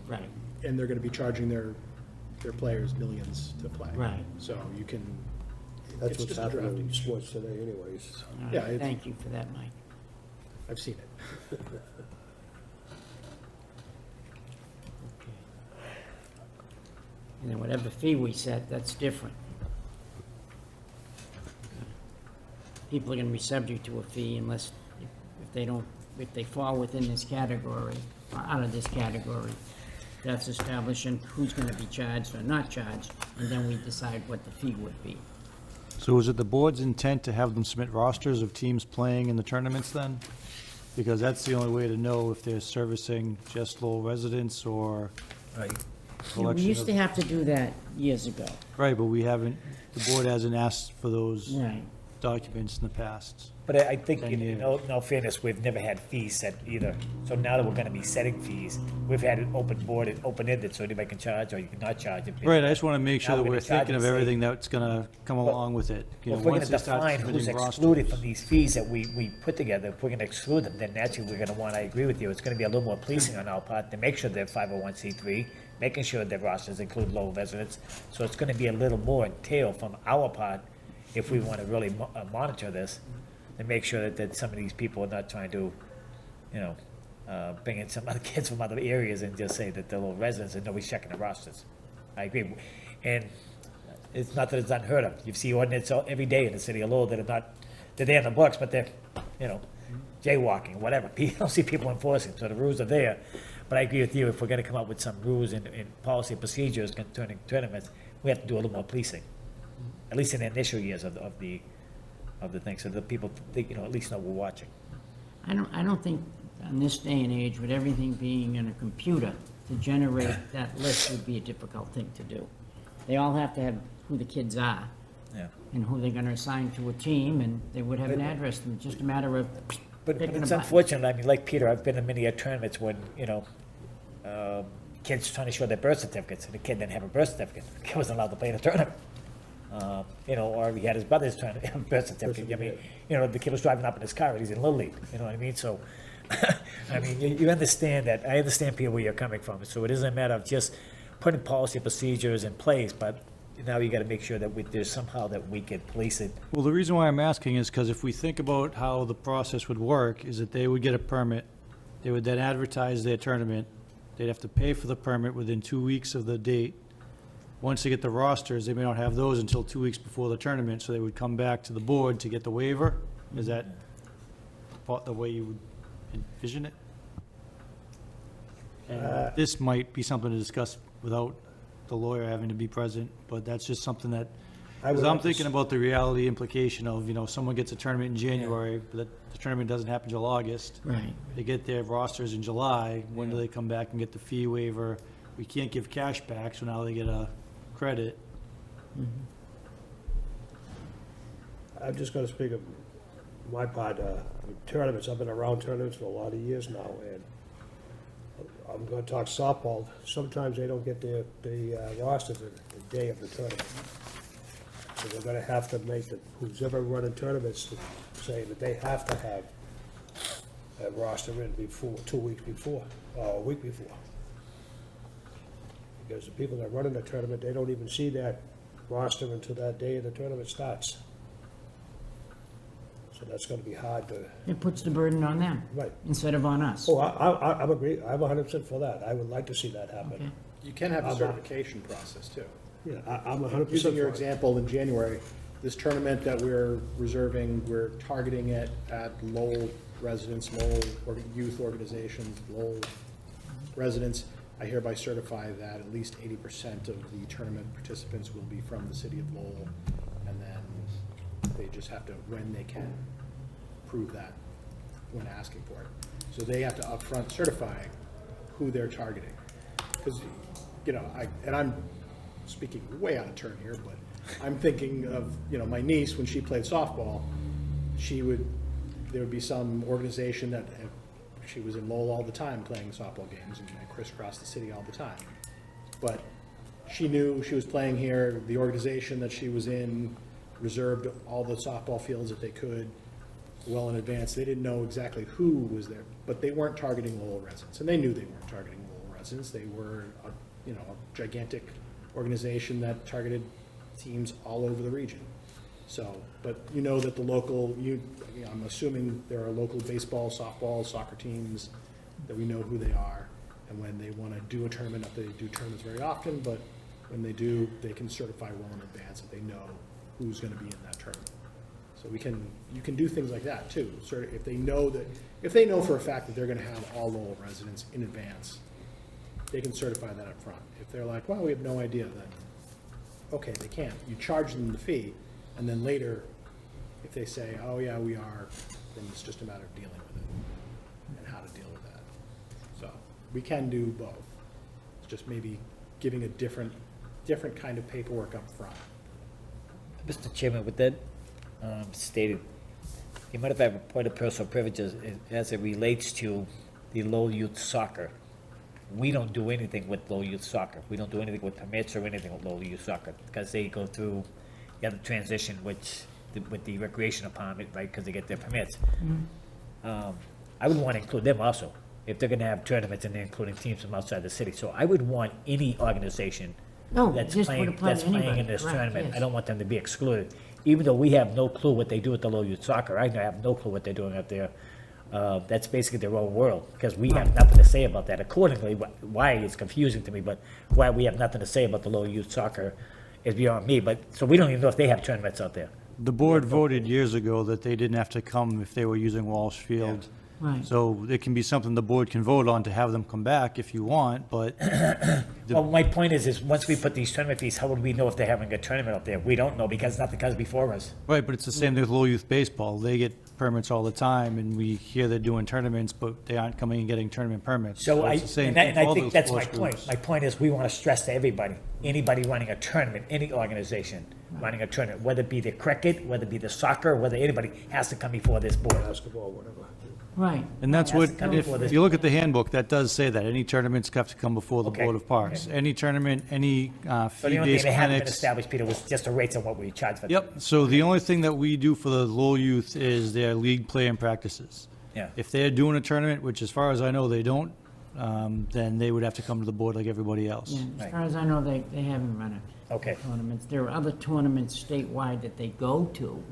Right, and they're gonna be charging their players millions to play. Right. So you can, that's it's what's just a happening drafting. in sports today anyways. all Yeah, right, it's- thank you for that, Mike. I've seen it. And then whatever fee we set, that's different. People are gonna be subject to a fee unless, if they don't, if they fall within this category, or out of this category. That's establishing who's gonna be charged or not charged, and then we decide what the fee would be. So is it the board's intent to have them submit rosters of teams playing in the tournaments then? Because that's the only way to know if they're servicing just Lowell residents or Right. We collection used of. to have to do that years ago. Right, but we haven't, the board hasn't asked for those Right. documents in the past. But I think, Then in you- all fairness, we've never had fees set either. So now that we're gonna be setting fees, we've had it open boarded, open-ended, so anybody can charge or you can not charge. If- Right, I just want to make sure Now that we're we're gonna charge thinking of and say- everything that's going to come along with it. You Well, know, if we're once gonna they start define who's submitting excluded rosters. from these fees that we put together, if we're gonna exclude them, then naturally we're gonna want, I agree with you, it's gonna be a little more policing on our part to make sure they're 501c3, making sure their rosters include Lowell residents. So it's gonna be a little more entail from our part, if we wanna really monitor this, and make sure that some of these people are not trying to, you know, bring in some other kids from other areas and just say that they're Lowell residents and nobody's checking the rosters. I agree. And it's not that it's unheard of. You see ordinance every day in the city of Lowell that are not, they're there in the books, but they're, you know, jaywalking, whatever. You don't see people enforcing, so the rules are there. But I agree with you, if we're gonna come up with some rules and policy and procedures concerning tournaments, we have to do a little more policing. At least in the initial years of the thing, so that people, you know, at least know we're watching. I don't think on this day and age, with everything being in a computer, to generate that list would be a difficult thing to do. They all have to have who the kids are Yeah. and who they're gonna assign to a team, and they would have an address, and it's just a matter of But picking a it's button. unfortunate, I mean, like Peter, I've been in many tournaments when, you know, kids trying to show their birth certificates, and the kid didn't have a birth certificate. The kid wasn't allowed to play in the tournament. You know, or he had his brother's trying to have a birth certificate. I mean, you know, the kid was driving up in his car, and he's in Little League, you know what I mean? So, I mean, you understand that, I understand, Peter, where you're coming from. So it isn't a matter of just putting policy and procedures in place, but now you gotta make sure that there's somehow that we can place it. Well, the reason why I'm asking is because if we think about how the process would work, is that they would get a permit, they would then advertise their tournament, they'd have to pay for the permit within 2 weeks of the date. Once they get the rosters, they may not have those until 2 weeks before the tournament, so they would come back to the board to get the waiver. Is that the way you would envision it? And this might be something to discuss without the lawyer having to be present, but that's just something that, I would because I'm like to thinking about the reality implication of, someone gets a tournament in January, but the tournament doesn't happen till August. Right. They get their rosters in July, when do they come back and get the fee waiver? We can't give cash back, so now they get a credit. I'm just gonna speak of my part, tournaments, I've been around tournaments for a lot of years now, and I'm gonna talk softball, sometimes they don't get the rosters the day of the tournament. So they're gonna have to make who's ever running tournaments, say that they have to have a roster in before, 2 weeks before, or a week before. Because the people that run in the tournament, they don't even see that roster until that day the tournament starts. So that's gonna be hard to, It puts the burden on them right. instead of on us. Oh, I'm agree, I'm 100% for that. I would like to see that Okay. happen. You can have a I'm- certification process too. Yeah, I'm 100% Using your for it. example in January, this tournament that we're reserving, we're targeting it at Lowell residents, Lowell youth organizations, Lowell residents. I hereby certify that at least 80% of the tournament participants will be from the city of Lowell. And then they just have to, when they can, prove that when asking for it. So they have to upfront certify who they're targeting. Because, I'm speaking way out of turn here, but I'm thinking of, my niece, when she played softball, there would be some organization that, she was in Lowell all the time playing softball games and crisscrossed the city all the time. But she knew she was playing here, the organization that she was in reserved all the softball fields that they could well in advance. They didn't know exactly who was there, but they weren't targeting Lowell residents, and they knew they weren't targeting Lowell residents. They were a gigantic organization that targeted teams all over the region. So, but that the local, I'm assuming there are local baseball, softball, soccer teams that we know who they are. And when they want to do a tournament, not that they do tournaments very often, but when they do, they can certify well in advance that they know who's going to be in that tournament. So you can do things like that too. If they know for a fact that they're going to have all Lowell residents in advance, they can certify that up front. If they're like, well, we have no idea, then, okay, they can't. You charge them the fee, and then later, if they say, oh yeah, we are, then it's just a matter of dealing with it and how to deal with that. So we can do both. It's just maybe giving a different kind of paperwork up front. Mr. Chairman, with that stated, you might have had a point of personal privileges as it relates to the Lowell Youth Soccer. We don't do anything with Lowell Youth Soccer. We don't do anything with permits or anything with Lowell Youth Soccer, because they go through the other transition, with the recreation department, right, because they get their permits. I would want to include them also, if they're gonna have tournaments and they're including teams from outside the city. So I would want any organization No, that's just would playing, apply to that's playing anybody. in this Right, tournament. yes. I don't want them to be excluded, even though we have no clue what they do with the Lowell Youth Soccer. I have no clue what they're doing out there. That's basically their own world, because we have nothing to say about that. Accordingly, why it's confusing to me, but why we have nothing to say about the Lowell Youth Soccer is beyond me. But, so we don't even know if they have tournaments out there. The board voted years ago that they didn't have to come if they were using Walsh Field. Right. So it can be something the board can vote on to have them come back if you want, but Well, my point is once we put these tournament fees, how would we know if they're having a tournament out there? We don't know, because nothing comes before us. right, but it's the same thing with Lowell Youth Baseball. They get permits all the time, and we hear they're doing tournaments, but they aren't coming and getting tournament permits. So it's the same and thing for I all think those that's my sports point. groups. My point is, we want to stress to everybody, anybody running a tournament, any organization running a tournament, whether it be the cricket, whether it be the soccer, whether anybody has to come before this board. Basketball, whatever. Right. And that's Has what, to come if before this you look at the handbook, that does say that. Any tournaments have to come before the Okay, Board of Parks. Any tournament, any So the only thing fee-based that hadn't been clinics. established, Peter, was just the rates on what we charge for. Yep, so the only thing that we do for the Lowell Youth is their league play and practices. Yeah. If they're doing a tournament, which as far as I know, they don't, then they would have to come to the board like everybody else. Yeah, as Right. far as I know, they haven't run Okay. a tournaments. There are other tournaments statewide that they go to,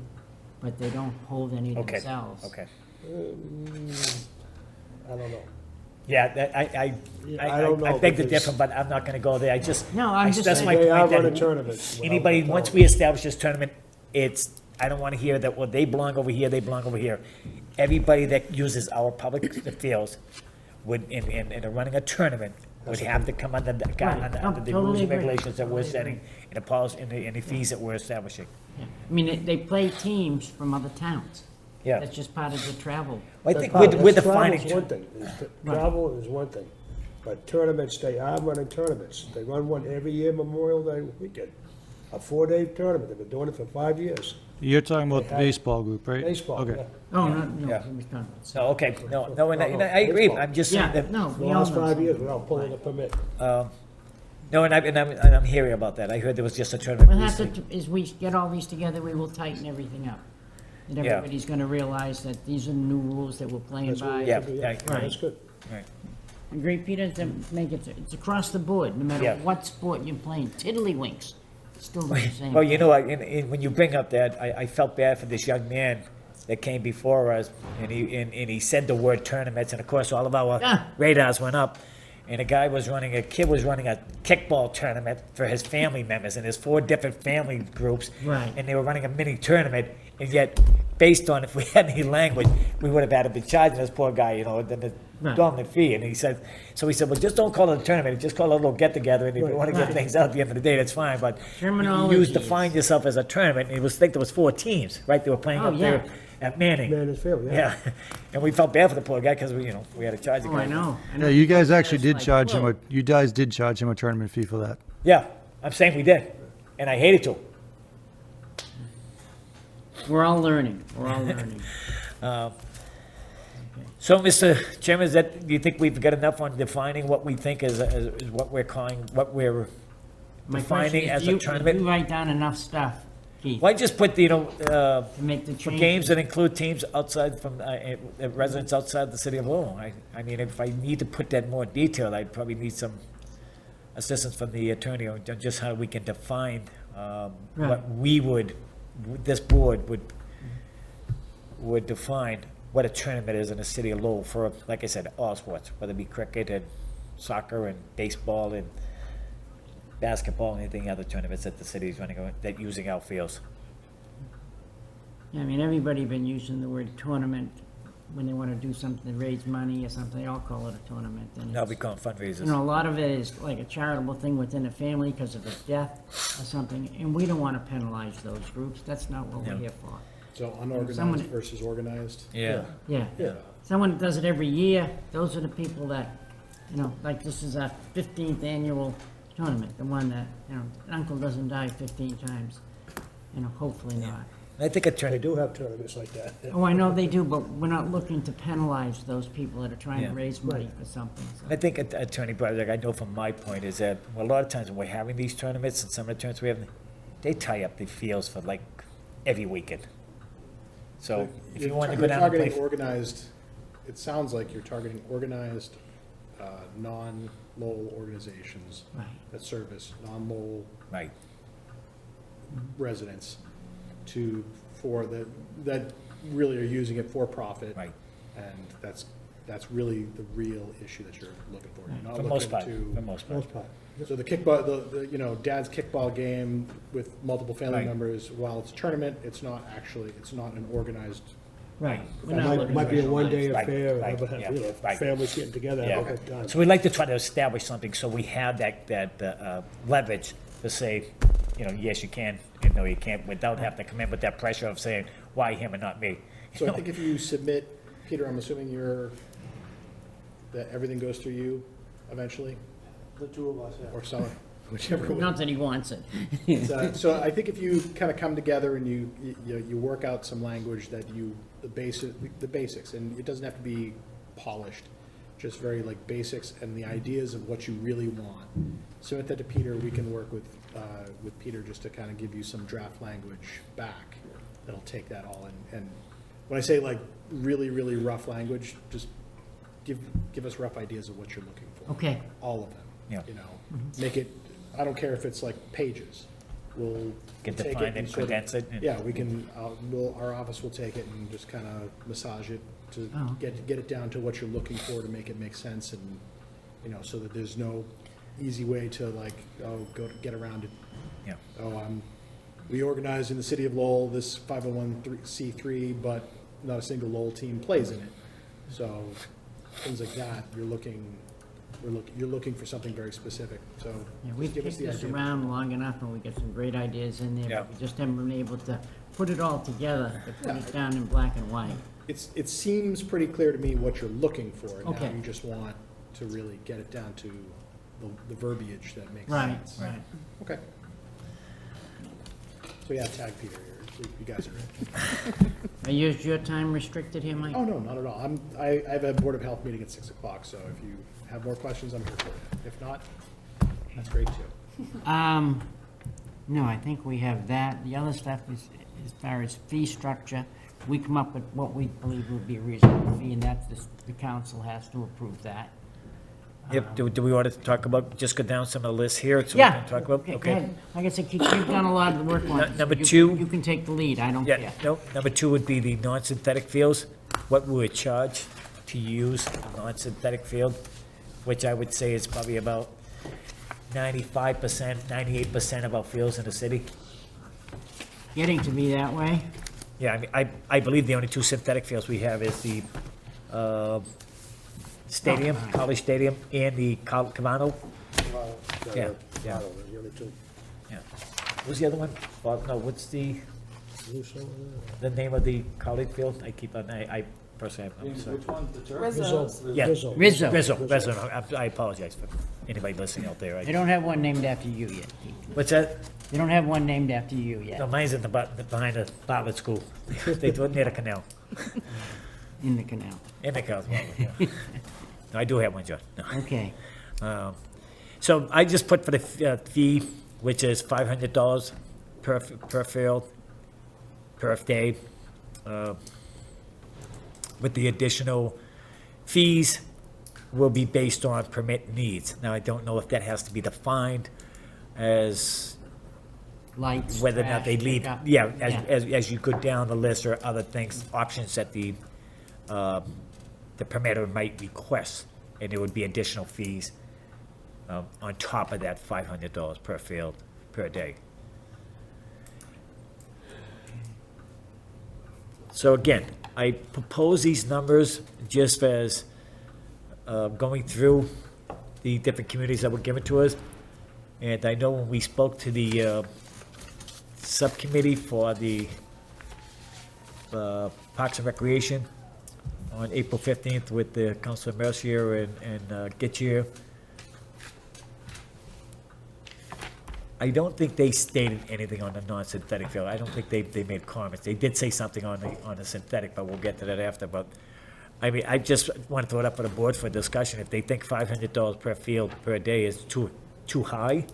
but they don't hold any Okay, themselves. okay. I don't know. Yeah, I don't know, I beg to because- differ, but I'm not gonna go there. I just. No, I'm just That's saying- my They are point, running that tournaments. without anybody, the once town. we establish this tournament, I don't wanna hear that, well, they belong over here, they belong over here. Everybody that uses our public fields would, in running a tournament, would have to come under the, Right. under the No, rules totally and agree. regulations that we're Totally setting, and the policy, and the fees that we're establishing. Yeah. I mean, they play teams from other towns. Yeah. That's just part of the travel. Well, I That's think part- we're that's defining. travel's one thing. Travel is one thing, but tournaments, they are running tournaments. They run one every year, Memorial Day weekend. A 4-day tournament. They've been doing it for 5 years. You're talking about the They have- baseball group, right? Baseball, Okay. yeah. Oh, no, Yeah. we was talking about. No, okay, no, and I agree, I'm just saying Yeah, that. no, The we all last know 5 years something. without pulling a permit. No, and I'm hearing about that. I heard there was just a tournament We'll have recently. to, as we get all these together, we will tighten everything up. And Yeah. everybody's gonna realize that these are the new rules that we're playing That's what by. we Yeah, have to do, yeah. That's good. Right. Agree, Peter, to make it, it's across the board, no matter Yeah. what sport you're playing, tiddlywinks, still the same. Well, you know, when you bring up that, I felt bad for this young man that came before us, and he said the word tournaments, and of course, all of our Ah. radars went up. And a kid was running a kickball tournament for his family members, and there's 4 different family groups. Right. And they were running a mini tournament, and yet, based on if we had any language, we would have had to be charging this poor guy, the Right. dominant fee. And he said, well, just don't call it a tournament, just call it a little get-together, and if you Right. want to get Right. things out at the end of the day, that's fine, but Terminology you is- define yourself as a tournament, and it was, I think there was 4 teams, right? They were playing Oh, up there yeah. at Manning. Man is field, yeah. Yeah, and we felt bad for the poor guy, because we had to charge the Oh, guy. I know. Yeah, you guys actually It's did like, charge him, whoa. you guys did charge him a tournament fee for that. Yeah, I'm saying we did, and I hated to. We're all learning, we're all learning. So, Mr. Chairman, do you think we've got enough on defining what we think is what we're calling, what we're My question defining is, as do a you, tournament? do you write down enough stuff, Keith, Why just put, to make the for change? games that include teams outside from, residents outside the city of Lowell? I mean, if I need to put that more detail, I'd probably need some assistance from the attorney on just how we can define, what we would, this board would define what a tournament is in the city of Lowell for, like I said, all sports, whether it be cricket and soccer and baseball and basketball and anything other tournaments that the city is running, that using our fields. Yeah, I mean, everybody been using the word tournament when they wanna do something to raise money or something, they all call it a tournament. And Now it's- we call them You know, fundraisers. a lot of it is like a charitable thing within a family because of a death or something, and we don't wanna penalize those groups, that's not what we're Yeah. here for. So unorganized Someone- versus organized. Yeah, Yeah. Yeah. Someone that does it every year, those are the people that, like this is our 15th annual tournament, the one that, uncle doesn't die 15 times, hopefully not. I think a They tournament, do have tournaments like that. Oh, I know they do, but we're not looking to penalize those people that are trying to Yeah. raise money for something, so. I think Attorney Broderick, I know from my point is that, well, a lot of times when we're having these tournaments and some of the tournaments we have, they tie up the fields for like every weekend. So if you want to go You're down and play, targeting organized, it sounds like you're targeting organized, non-Lowell organizations Right. that service non-Lowell right, residents that really are using it for profit. right, And that's really the real issue that you're looking for. You're not for the most looking part, to- for the most part. Most part. So the kickball, dad's kickball game with multiple family Right. members, while it's a tournament, it's not an organized. Right. We're It not Might, looking might be a for- one-day Right, affair, right, have a- yeah, right. families getting together, have a Yeah, good time. so we'd like to try to establish something so we have that leverage to say, yes, you can, and no, you can't, without having to come in with that pressure of saying, why him and not me? So I think if you submit, Peter, I'm assuming that everything goes through you eventually, The two of us, or someone, whichever way. Not that he wants it. So I think if you kind of come together and you work out some language that the basics, and it doesn't have to be polished, just very like basics and the ideas of what you really want. Submit that to Peter, we can work with Peter just to kind of give you some draft language back that'll take that all in. And when I say like really, really rough language, just give us rough ideas of what you're looking for. Okay. All of them. Yeah. You know, make it, I don't care if it's like pages. We'll Get take it defined and sort of- condense it and- Yeah, we can, our office will take it and just kind of massage it to Oh. get it down to what you're looking for to make it make sense and, you know, so that there's no easy way to like, get around it. Yeah. We organize in the city of Lowell this 501c3, but not a single Lowell team plays in it. So things like that, you're looking for something very specific, so Yeah, just we've give us kicked the this idea. around long enough, and we get some great ideas in there, Yeah. but we just haven't been able to put it all together, to put Yeah. it down in black and white. It seems pretty clear to me what you're looking for, and now Okay. you just want to really get it down to the verbiage that makes Right, sense. right. Okay. So yeah, tag Peter here, you guys are in. Is your time restricted here, Mike? Oh, no, not at all. I have a Board of Health meeting at 6 o'clock, so if you have more questions, I'm here for you. If not, that's great too. No, I think we have that. The other stuff is, as far as fee structure, we come up with what we believe would be a reasonable fee, and that's, the council has to approve that. Yep, do we want to talk about, just go down some of the lists here so we Yeah. can talk about? Go ahead. Like I said, you've done a lot of the work on it. Number You- two. You can take the lead, I don't Yeah, care. no, number two would be the non-synthetic fields. What we would charge to use a non-synthetic field, which I would say is probably about 95%, 98% of our fields in the city. Getting to be that way. Yeah, I mean, I believe the only two synthetic fields we have is the stadium, College Stadium, and the Cabano. Yeah, yeah. The other two. Yeah. What's the other one? Bob, no, what's the Russo, name of the college field? I keep on, I personally, I'm sorry. Rizzo's. Yeah. Rizzo. Rizzo, no, I apologize for anybody listening out there. They don't have one named after you yet. What's that? They don't have one named after you No, yet, mine's in behind the Bartlett School. They do it near the canal, in the canal. in the canal. Yeah. No, I do have one, John. No. Okay. So I just put for the fee, which is $500 per field, per day, with the additional fees will be based on permit needs. Now, I don't know if that has to be defined as Lights, whether or not trash, they leave, pickup. yeah, as you go down the list or other things, options that the permitter might request, and there would be additional fees on top of that $500 per field per day. So again, I propose these numbers just as going through the different communities that were given to us. And I know when we spoke to the subcommittee for the Parks and Recreation on April 15th with the Councilor Mercier and Getchier, I don't think they stated anything on the non-synthetic field. I don't think they made comments. They did say something on the synthetic, but we'll get to that after. But, I mean, I just want to throw it up for the board for discussion. If they think $500 per field per day is too high,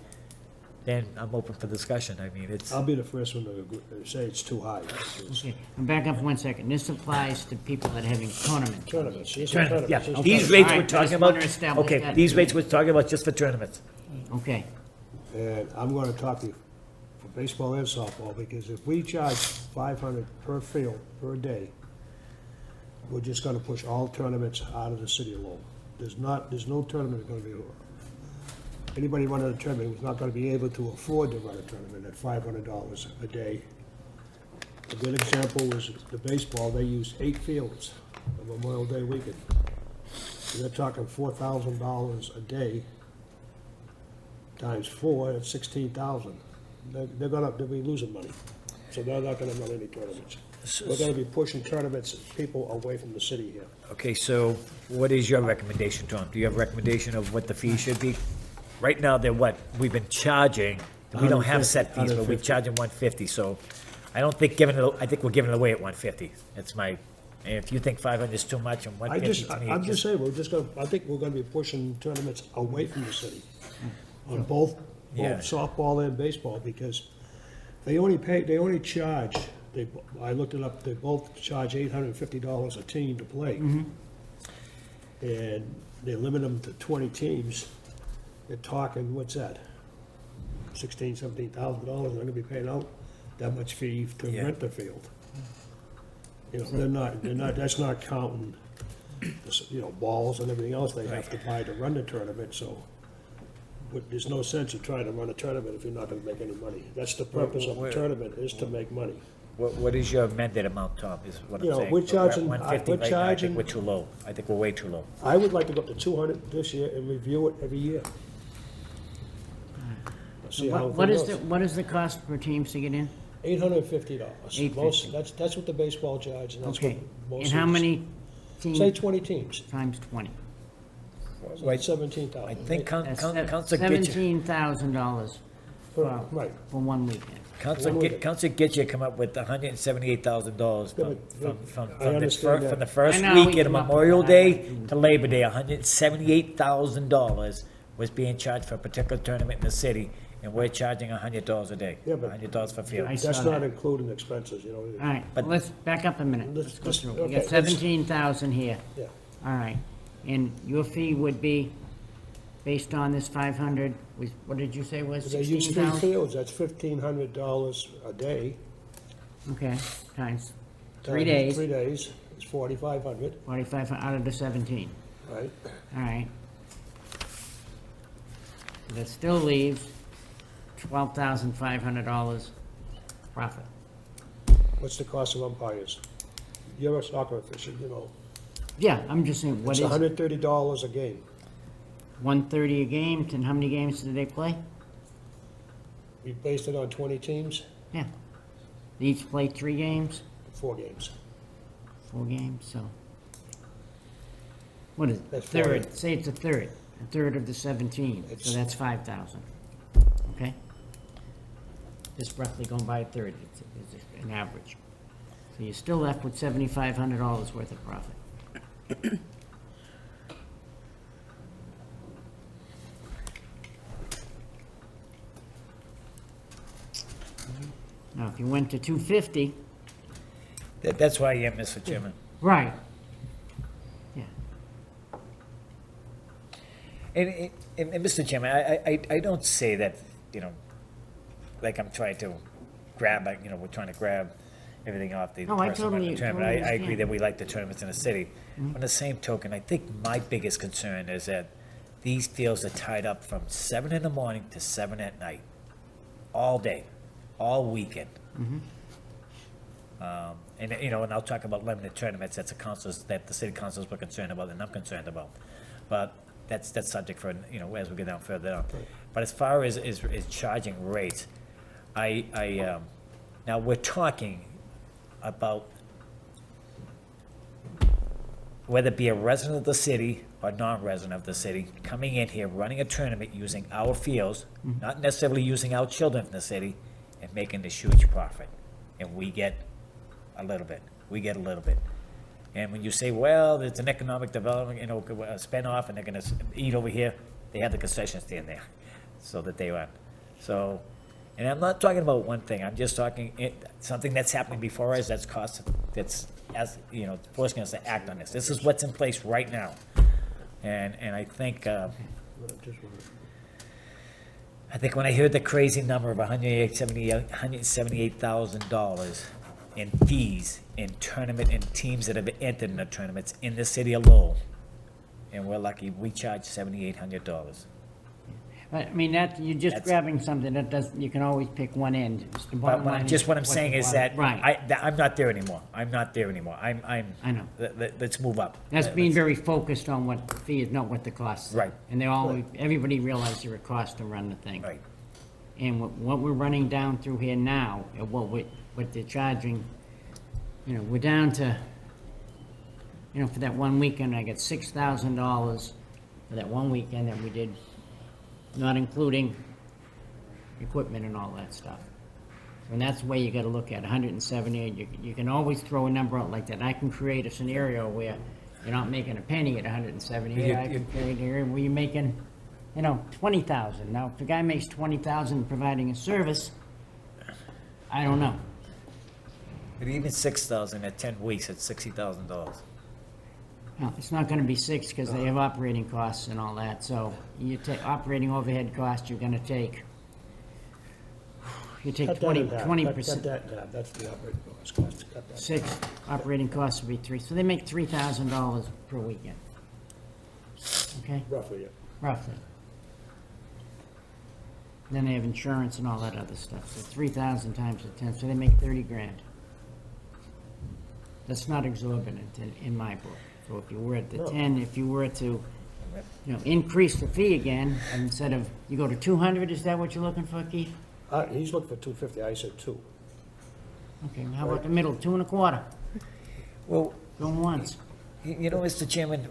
then I'm open for discussion. I mean, it's, I'll be the first one to say it's too high. Okay, and back up 1 second. This applies to people that are having tournaments. Tournaments, yes, tournament, yeah. tournaments. These Okay, rates all we're right, I talking just about, wanted to establish okay, that. these rates we're talking about just for tournaments. Okay, And I'm gonna talk to you for baseball and softball, because if we charge 500 per field per day, we're just gonna push all tournaments out of the city of Lowell. There's no tournament gonna be, anybody running a tournament is not gonna be able to afford to run a tournament at $500 a day. A good example was the baseball, they used 8 fields on Memorial Day weekend. So they're talking $4,000 a day times 4, that's 16,000. They'll be losing money, so they're not gonna run any tournaments. We're gonna be pushing tournaments, people away from the city here. Okay, so what is your recommendation, Tom? Do you have a recommendation of what the fee should be? Right now, they're what? We've been charging, we don't have set fees, but we're 150. charging $150, so I don't think I think we're giving it away at $150. That's my, and if you think 500 is too much and $150 to me, I'm it just saying, I think we're gonna be pushing tournaments away from the city on both Yeah. softball and baseball, because they only charge, I looked it up, they both charge $850 a team to play. and they limit them to 20 teams, they're talking, what's that? $16,000-$17,000, they're gonna be paying out that much fee to Yeah. rent the field. You know, they're not, that's not counting, you know, balls and everything else they have to buy to run the tournament, so there's no sense in trying to run a tournament if you're not gonna make any money. That's the purpose of a tournament, is to make money. What is your amended amount, Tom, is what I'm You know, saying? we're charging- 150 we're right now, I think charging- we're too low. I think we're way too low. I would like to go up to 200 this year and review it every year. See how What it is goes. what is the cost per teams to get in? $850. $850. Most, that's what the baseball charge, and that's what Okay, most. and how leagues- many teams? Say 20 teams, Times 20. so Right. that's 17,000. I think That's council get you, $17,000 for, Right. for one weekend. council get you come up with $178,000 Yeah, from, but from I the understand from the that. first I know, we weekend of come up with Memorial that. Day to Labor Day, $178,000 was being charged for a particular tournament in the city, and we're charging $100 a day, Yeah, but- $100 for field. I saw That's not that. including expenses, you know. All right, But- let's back up a minute. Let's Let's go just- through. We okay, got let's- 17,000 here. Yeah. All right. And your fee would be, based on this 500, what did you say was They use 3 16,000? fields, that's $1,500 a day. Okay, times 3 Times days, 3 days, it's 4,500, 45 out of the 17. right? All right. That still leaves $12,500 profit. What's the cost of umpires? You're a soccer official, you know. Yeah, I'm just saying, what It's is it? $130 a game. 130 a game, and how many games do they play? We based it on 20 teams, Yeah. They each play 3 games, 4 games. 4 games, so. What is it? That's Third, 40. say it's a third of the 17, so It's- that's 5,000. Okay? Just roughly going by a third, it's an average. So you're still left with $7,500 worth of profit. Now, if you went to 250, That's why I am, Mr. Chairman. right. Yeah, And Mr. Chairman, I don't say that, you know, like I'm trying to grab, you know, we're trying to grab everything off the No, I person running the totally tournament. I agree understand. that we like the tournaments in the city. On the same token, I think my biggest concern is that these fields are tied up from 7 in the morning to 7 at night, all day, all weekend. And, you know, and I'll talk about limited tournaments, that's that the city councils were concerned about and I'm concerned about. But that's subject for, you know, as we get down further down. But as far as charging rates, now we're talking about whether it be a resident of the city or non-resident of the city, coming in here, running a tournament using our fields, not necessarily using our children from the city, and making this huge profit. And we get a little bit. And when you say, well, it's an economic development, you know, spin off and they're gonna eat over here, they have the concession stand there, so that they run. So, and I'm not talking about one thing, I'm just talking, something that's happening before us, that's, as, you know, forcing us to act on this. This is what's in place right now. And I think, when I heard the crazy number of $178,000 in fees in tournament and teams that have entered in the tournaments in the city of Lowell, and we're lucky, we charge $7,800. but, I mean, you're just That's- grabbing something that doesn't, you can always pick one end. It's the bottom line is What I'm what's saying the is bottom- that, Right, I'm not there anymore. I know. Let's move up. That's being Let's- very focused on what the fee is, not what the cost is. Right. And everybody realizes there are costs to run the thing. Right. And what we're running down through here now, and what they're charging, you know, we're down to, you know, for that one weekend, I got $6,000 for that one weekend that we did, not including equipment and all that stuff. And that's the way you gotta look at it, 178, you can always throw a number out like that. I can create a scenario where you're not making a penny at 178, I can create an area where you're making, you know, 20,000. Now, if the guy makes 20,000 providing a service, I don't know. But even 6,000 at 10 weeks, it's $60,000. No, it's not gonna be 6, because they have operating costs and all that, so you take, operating overhead costs, you're gonna take, you take Cut that in half. 20%. Cut that in half, that's the operating cost, cut that. 6, operating costs would be 3, so they make $3,000 per weekend. Okay, Roughly, yeah. roughly. Then they have insurance and all that other stuff, so 3,000 times the 10, so they make 30 grand. That's not exorbitant in my book. So if you were at the No. 10, if you were to, increase the fee again, instead of, you go to 200, is that what you're looking for, Keith? He's looking for 250, I said 2. Okay, how about the middle, 2 1/4, Well, going once? you know, Mr. Chairman,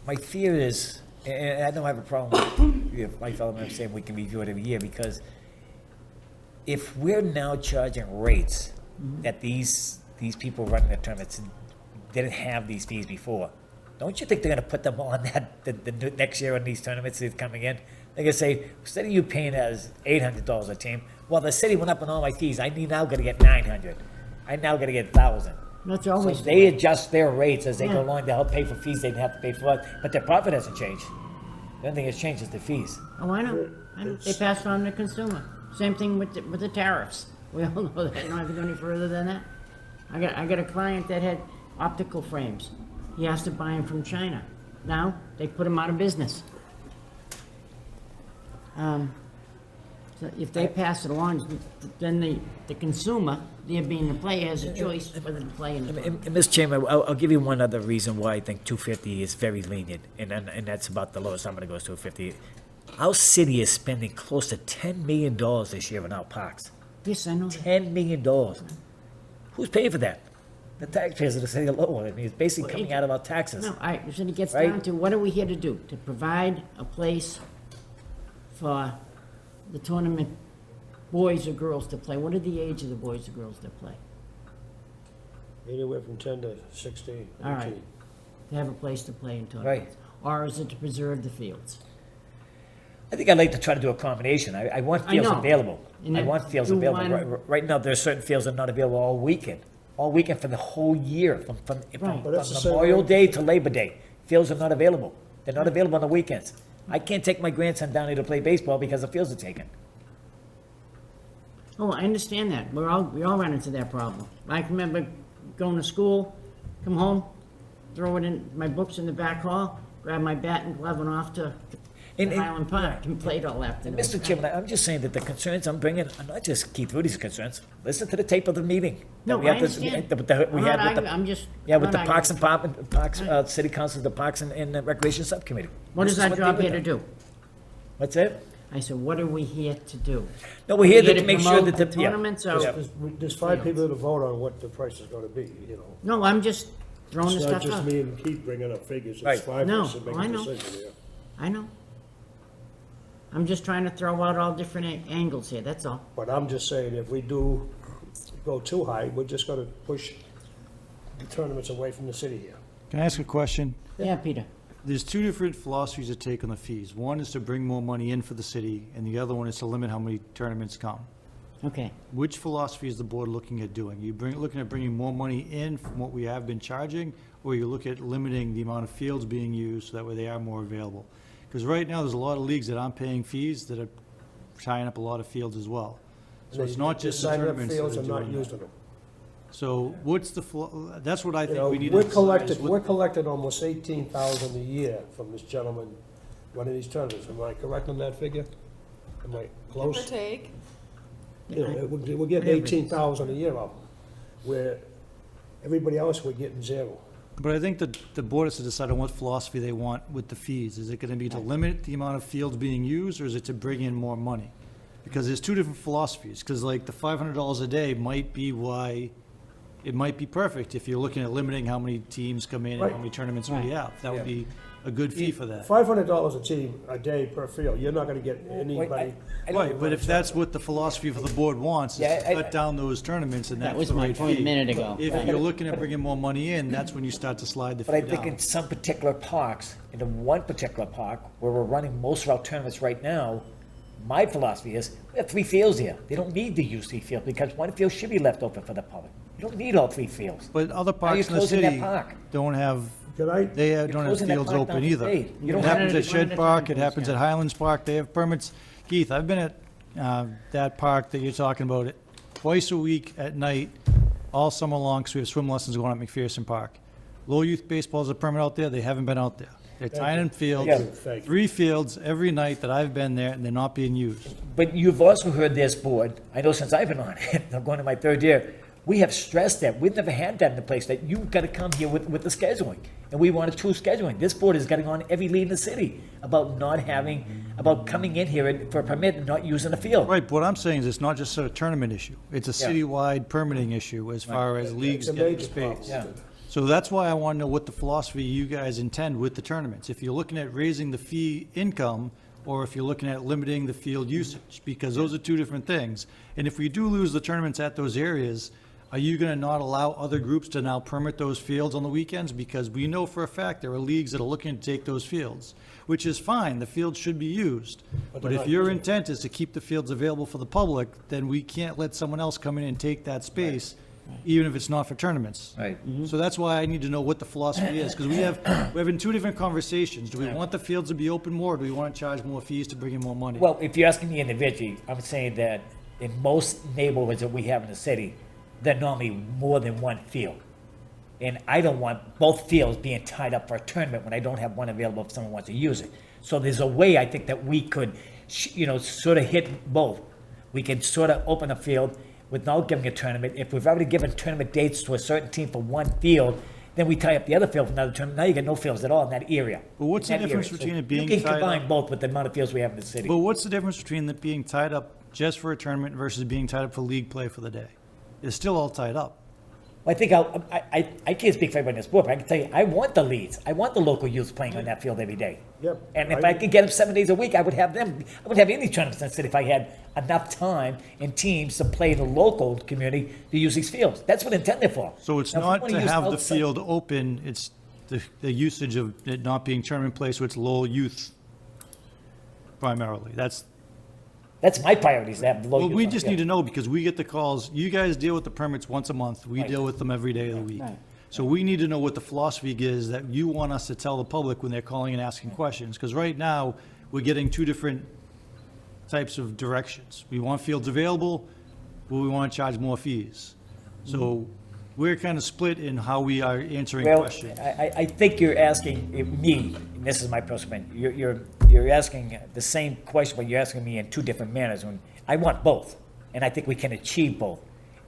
my fear is, and I don't have a problem with my fellow members saying we can review it every year, because if we're now charging rates that these people running the tournaments didn't have these fees before, don't you think they're gonna put them on that, the next year on these tournaments that's coming in? They're gonna say, instead of you paying us $800 a team, well, the city went up on all my fees, I now gotta get 900. I now gotta get 1,000. That's So always the they way. adjust their rates as they go Yeah. along to help pay for fees they didn't have to pay for us, but their profit hasn't changed. The only thing that's changed is the fees. Oh, I know. They passed on to the consumer. Same thing with the tariffs. We all know that, you don't have to go any further than that. I got a client that had optical frames. He has to buy them from China. Now, they put them out of business. So if they pass it along, then the consumer, there being the player, has a choice whether to play in the tournament. And Mr. Chairman, I'll give you one other reason why I think 250 is very lenient, and that's about the lowest I'm gonna go is 250. Our city is spending close to $10 million this year in our parks. Yes, I know. $10 million. Who's paying for that? The taxpayers of the city of Lowell. I mean, it's basically coming out of our taxes. No, so it gets Right? down to, what are we here to do? To provide a place for the tournament boys or girls to play. What are the age of the boys or girls that play? Anywhere from 10 to 16, All right. 18. To have a place to play in tournaments? Or is it to preserve the fields? I think I'd like to try to do a combination. I want I fields know. available. And I then want fields you available. wanna- Right now, there's certain fields that are not available all weekend for the whole year, from Right. But that's the same Memorial way- Day to Labor Day. Fields are not available. They're not available on the weekends. I can't take my grandson down here to play baseball because the fields are taken. Oh, I understand that. We all run into that problem. I can remember going to school, come home, throw it in, my books in the back hall, grab my bat and glove and off to And- Highland Park and played all afternoon. Mr. Chairman, I'm just saying that the concerns I'm bringing are not just Keith Rudy's concerns. Listen to the tape of the meeting. that No, we I had this- understand. that we I'm had not with the- arguing, I'm just. Yeah, with not the Parks and arguing. City Council, the Parks and Recreation Subcommittee. What This is is our what job they here were to doing. do? What's that? I said, what are we here to do? No, we're here Here to make sure promote that the yeah. tournaments, or? Yeah. There's 5 people to vote on what the price is gonna be, you know. No, I'm just throwing the It's not stuff just out. me and Keith bringing up figures, Right. it's 5 No, of us that make I a know. decision here. I know. I'm just trying to throw out all different angles here, that's all. But I'm just saying, if we do go too high, we're just gonna push the tournaments away from the city here. Can I ask a question? Yeah, Peter. There's two different philosophies to take on the fees. One is to bring more money in for the city, and the other one is to limit how many tournaments come. Okay. Which philosophy is the board looking at doing? Looking at bringing more money in from what we have been charging, or you look at limiting the amount of fields being used so that way they are more available? Because right now, there's a lot of leagues that aren't paying fees that are tying up a lot of fields as well. So it's not just the Signing up tournaments that fields are and not doing that. using them. So what's the, that's what I You think know, we need to we're decide is collected, what- we're collecting almost 18,000 a year from this gentleman running these tournaments. Am I correct on that figure? Am I Give or close? take. You know, we're getting 18,000 a year of them, where everybody else, we're getting 0. But I think that the board has to decide on what philosophy they want with the fees. Is it gonna be to limit the amount of fields being used, or is it to bring in more money? Because there's two different philosophies, because like the $500 a day might be why, it might be perfect if you're looking at limiting how many teams come in and how Right. many tournaments we Right. have. That would be a good fee for that. $500 a team, a day per field, you're not gonna get anybody. I don't- Right, but if that's what the philosophy for the board wants, is Yeah, to cut down those tournaments, and That that's was the my right point a fee. minute ago. If Right. you're looking at bringing more money in, that's when you start to slide the But I fee think in down. some particular parks, in the one particular park where we're running most of our tournaments right now, my philosophy is, we have 3 fields here. They don't need to use 3 fields because one field should be left open for the public. You don't need all 3 fields. But other Now you're parks in the closing that city park. don't have Can I, They don't have closing that fields park open down for either. shade. You It don't happens have- at Shed One Park, at a it time, happens yeah. at Highlands Park, they have permits. Keith, I've been at that park that you're talking about twice a week at night, all summer long, because we have swim lessons going on at McPherson Park. Lowell Youth Baseball's a permit out there, they haven't been out there. They're tying in fields, Yeah. Thank you. 3 fields every night that I've been there, and they're not being used. But you've also heard this board, I know since I've been on it, I'm going to my 3rd year, we have stressed that, we've never had that in the place, that you've got to come here with the scheduling. And we want a true scheduling. This board is getting on every lead in the city about not having, about coming in here for a permit and not using the field. Right, but what I'm saying is it's not just a tournament issue, it's a Yeah. citywide permitting issue as far as leagues it's a getting major space. problem. Yeah. So that's why I want to know what the philosophy you guys intend with the tournaments. If you're looking at raising the fee income, or if you're looking at limiting the field usage, because those are two different things. And if we do lose the tournaments at those areas, are you going to not allow other groups to now permit those fields on the weekends? Because we know for a fact there are leagues that are looking to take those fields, which is fine, the fields should be used. But they're if not your using intent is to keep the fields available for the public, then we can't let someone else come in and take that space, even if it's not for tournaments. Right. So that's why I need to know what the philosophy is, because we're having two different conversations. Do we want the fields to be open more, or do we want to charge more fees to bring in more money? Well, if you're asking me individually, I'm saying that in most neighborhoods that we have in the city, there are normally more than one field. And I don't want both fields being tied up for a tournament when I don't have one available if someone wants to use it. So there's a way I think that we could, sort of hit both. We could sort of open a field without giving a tournament. If we've already given tournament dates to a certain team for one field, then we tie up the other field for another tournament. Now you got no fields at all in that area. But what's In the that difference area. between So it being You can tied combine up- both with the amount of fields we have in the city. But what's the difference between it being tied up just for a tournament versus being tied up for league play for the day? It's still all tied up. I think I can't speak for everybody in this board, but I can tell you, I want the leads. I want the local youth playing on that field every day. Yep. And if I could get them 7 days a week, I would have them, I would have any tournaments in the city if I had enough time and teams to play the local community to use these fields. That's what it's intended for. So it's Now, if we not wanna to use have the outside- field open, it's the usage of it not being tournament play, so it's Lowell youth primarily. That's my priorities, to have the local Well, youth we on the just field. need to know, because we get the calls, you guys deal with the permits once a month, we Right. deal with them every day of the week. Right. So we need to know what the philosophy is that you want us to tell the public when they're calling and asking questions, because right now, we're getting two different types of directions. We want fields available, but we want to charge more fees. So we're kind of split in how we are answering Well, questions. I think you're asking me, and this is my personal opinion, you're asking the same question, but you're asking me in two different manners. When I want both, and I think we can achieve both.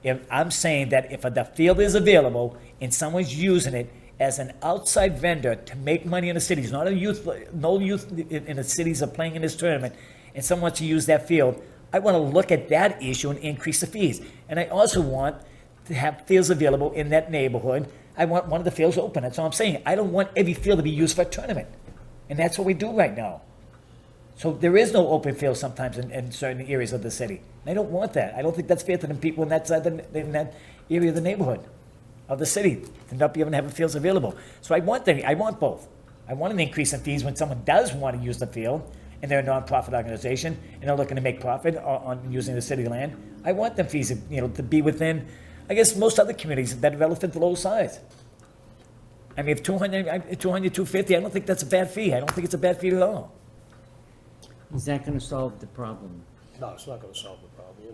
If I'm saying that if the field is available and someone's using it as an outside vendor to make money in the cities, not a youth, no youth in the cities are playing in this tournament, and someone wants to use that field, I want to look at that issue and increase the fees. And I also want to have fields available in that neighborhood. I want one of the fields open. That's all I'm saying. I don't want every field to be used for a tournament. And that's what we do right now. So there is no open field sometimes in certain areas of the city. And I don't want that. I don't think that's fair to the people in that side, in that area of the neighborhood, of the city, to not be able to have the fields available. So I want both. I want an increase in fees when someone does want to use the field, and they're a nonprofit organization, and they're looking to make profit on using the city land. I want them fees, to be within, I guess, most other communities that are relative to low size. I mean, if 200, 250, I don't think that's a bad fee. I don't think it's a bad fee at all. Is that gonna solve the problem? No, it's not gonna solve the problem,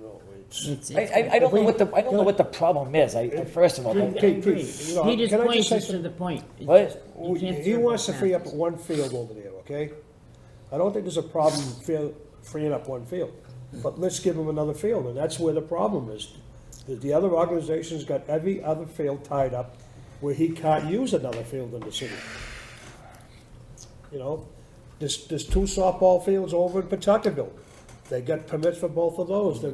it's. I don't know what the problem is. First of all, Keith, agree. you know, He just can I points say us to something? the point. It's What? just- you can't He serve wants to both free up masters. one field over there, okay? I don't think there's a problem freeing up one field, but let's give him another field, and that's where the problem is. The other organization's got every other field tied up where he can't use another field in the city. There's two softball fields over in Pawtuckaville. They got permits for both of those. They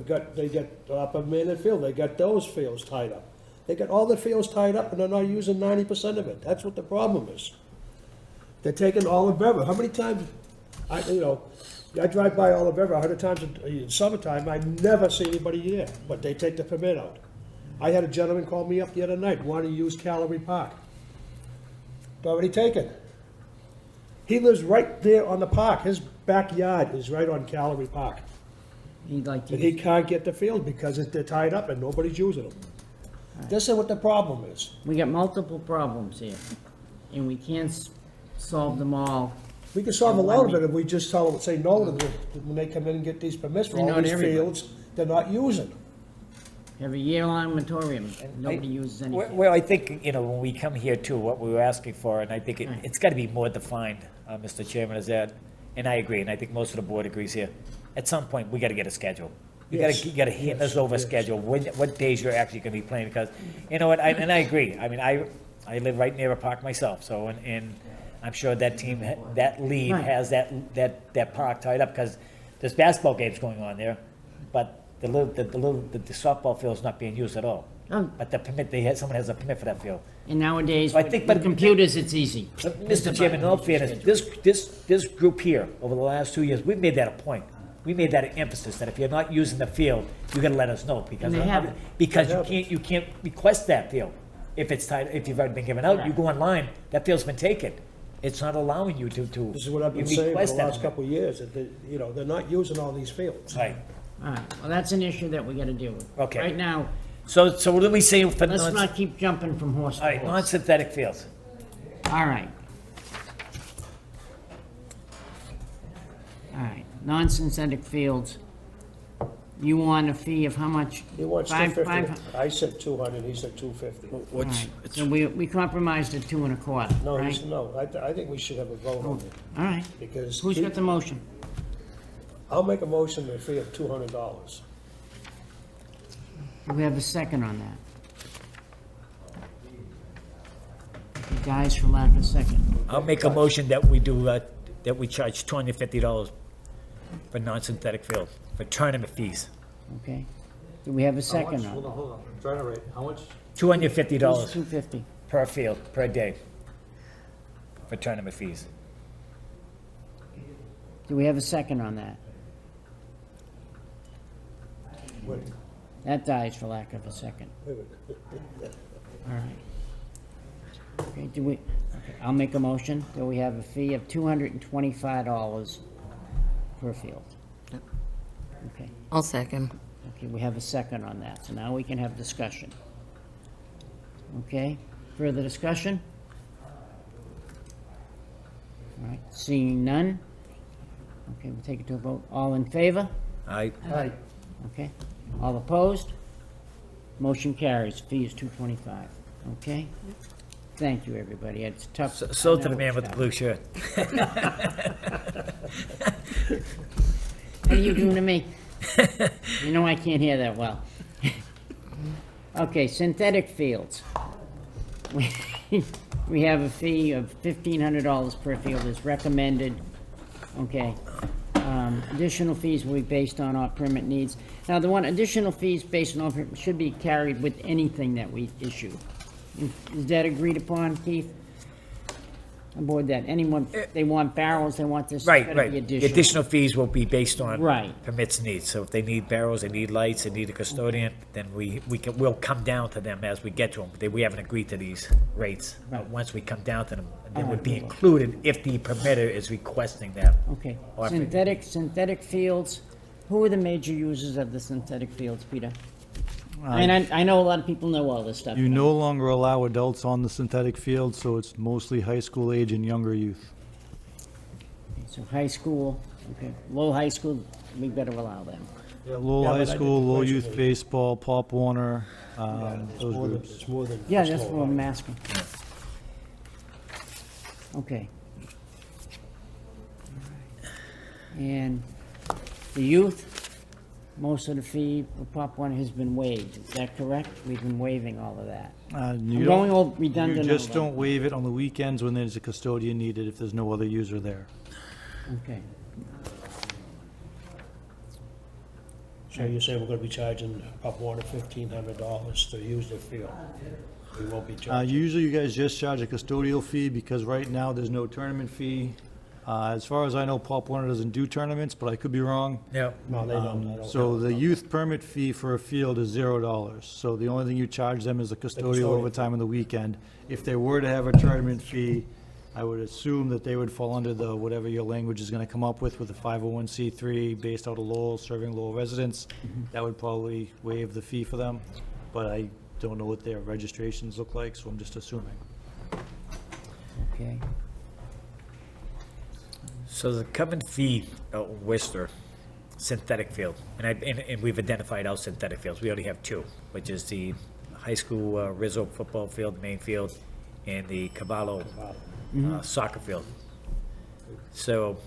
got up in Maynard Field, they got those fields tied up. They got all the fields tied up and they're not using 90% of it. That's what the problem is. They're taking Olive River. How many times, I drive by Olive River 100 times in summertime, I never see anybody there, but they take the permit out. I had a gentleman call me up the other night, wanted to use Calorie Park. It's already taken. He lives right there on the park. His backyard is right on Calorie Park. He'd like to. And he can't get the field because they're tied up and nobody's using them. This is what the problem is. We got multiple problems here. and we can't solve them all. We can solve a And lot of when it if we just tell them, say no to them when they come in and get these permits for They're all not these everybody. fields they're not using. Have a year-long moratorium, nobody uses anything. Well, I think, you know, when we come here too, what we were asking for, and I think it's gotta be more defined, Mr. Chairman, is that, and I agree, and I think most of the board agrees here. At some point, we gotta get a schedule. Yes, You gotta hand us over a yes. schedule, what days you're actually gonna be playing, because, you know what, and I agree. I mean, I live right near a park myself, so, and I'm sure that team, that league Right. has that park tied up, because there's basketball games going on there, but the softball field's not being used at all. Oh. But the permit, someone has a permit for that field. And nowadays, So I with think- with but- computers, it's easy. Mr. Chairman, in all fairness, this group here, over the last 2 years, we've made that a point. We made that an emphasis, that if you're not using the field, you gotta let us know, because, And they haven't. because They haven't. you can't request that field. If it's tied, if you've already been given out, you go online, that field's been taken. It's not allowing you to. This is what I've been you saying for request the that last permit. couple of years, that, you know, they're not using all these fields. Right, All right, well, that's an issue that we gotta deal with. Okay. Right now, so what do we say for let's not keep jumping from horse all to right, horse. non-synthetic fields? All right. All right, non-synthetic fields. You want a fee of how much? He wants Five- 250. five- I said 200, he said 250. All right, so we compromised at 2.25, No, right? no, I think we should have a vote on it, All right, because who's got the motion? I'll make a motion to a fee of $200. Do we have a second on that? It dies for lack of second. I'll make a motion that we do, that we charge $250 for non-synthetic field, for tournament fees. Okay? Do we have a second on Hold it? on, hold on. Trying to rate, how much? $250 250. per field, per day, for tournament fees. Do we have a second on that? Wait, That dies for lack of a second. wait, wait. All right. Okay, okay, I'll make a motion that we have a fee of $225 per field. Okay, I'll second. okay, we have a second on that, so now we can have discussion. Okay, further discussion? All right, seeing none? Okay, we'll take it to a vote. All in favor? I, Okay, all opposed? Motion carries, fee is $225, okay? Thank you, everybody, it's tough. so to the man with the blue shirt. What are you doing to me? You know I can't hear that well. Okay, synthetic fields. We have a fee of $1,500 per field is recommended, okay? Additional fees will be based on our permit needs. Now, the one, additional fees based on our permit should be carried with anything that we issue. Is that agreed upon, Keith? Aboard that, anyone, they want barrels, they want this, it's Right, gotta right. be The additional. additional fees will be based on Right. permits needs. So if they need barrels, they need lights, they need a custodian, then we'll come down to them as we get to them. We haven't agreed to these rates. But Right. once we come down to them, they All would right, be we will. included if the permitter is requesting them. Okay, Or if it- synthetic fields, who are the major users of the synthetic fields, Peter? And I know a lot of people know all this stuff. You but no longer allow adults on the synthetic field, so it's mostly high school age and younger youth. So high school, okay, low high school, we better allow them. Lowell Yeah, High but I School, think the Lowell question Youth is- Baseball, Pop Warner, It's those more than, groups. it's more than. Yeah, just that's Lowell. what I'm asking. Okay. And the youth, most of the fee for Pop One has been waived, is that correct? We've been waiving all of that. You I'm don't- going all redundant. You just over. don't waive it on the weekends when there's a custodian needed if there's no other user there. Okay, So you're saying we're gonna be charging Pop Warner $1,500 to use their field? We won't be charging? Usually you guys just charge a custodial fee because right now there's no tournament fee. As far as I know, Pop Warner doesn't do tournaments, but I could be wrong. Yeah. No, they don't. I don't So know. the youth permit fee for a field is $0. So the only thing you charge them is the custodial custodian. overtime on the weekend. If they were to have a tournament fee, I would assume that they would fall under the, whatever your language is gonna come up with a 501c3 based out of Lowell, serving Lowell residents. That would probably waive the fee for them, but I don't know what their registrations look like, so I'm just assuming. Okay, So the common fee at Worcester, synthetic field, and we've identified our synthetic fields. We already have two, which is the high school Rizzo football field, the main field, and the Caballo soccer field. So,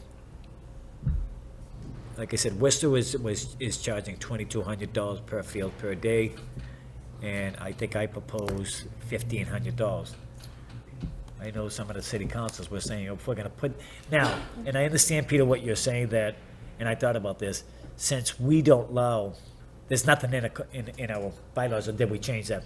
like I said, Worcester is charging $2,200 per field per day, and I think I propose $1,500. I know some of the city councils were saying, if we're gonna put, now, and I understand, Peter, what you're saying that, and I thought about this, since we don't allow, there's nothing in our bylaws, or did we change that,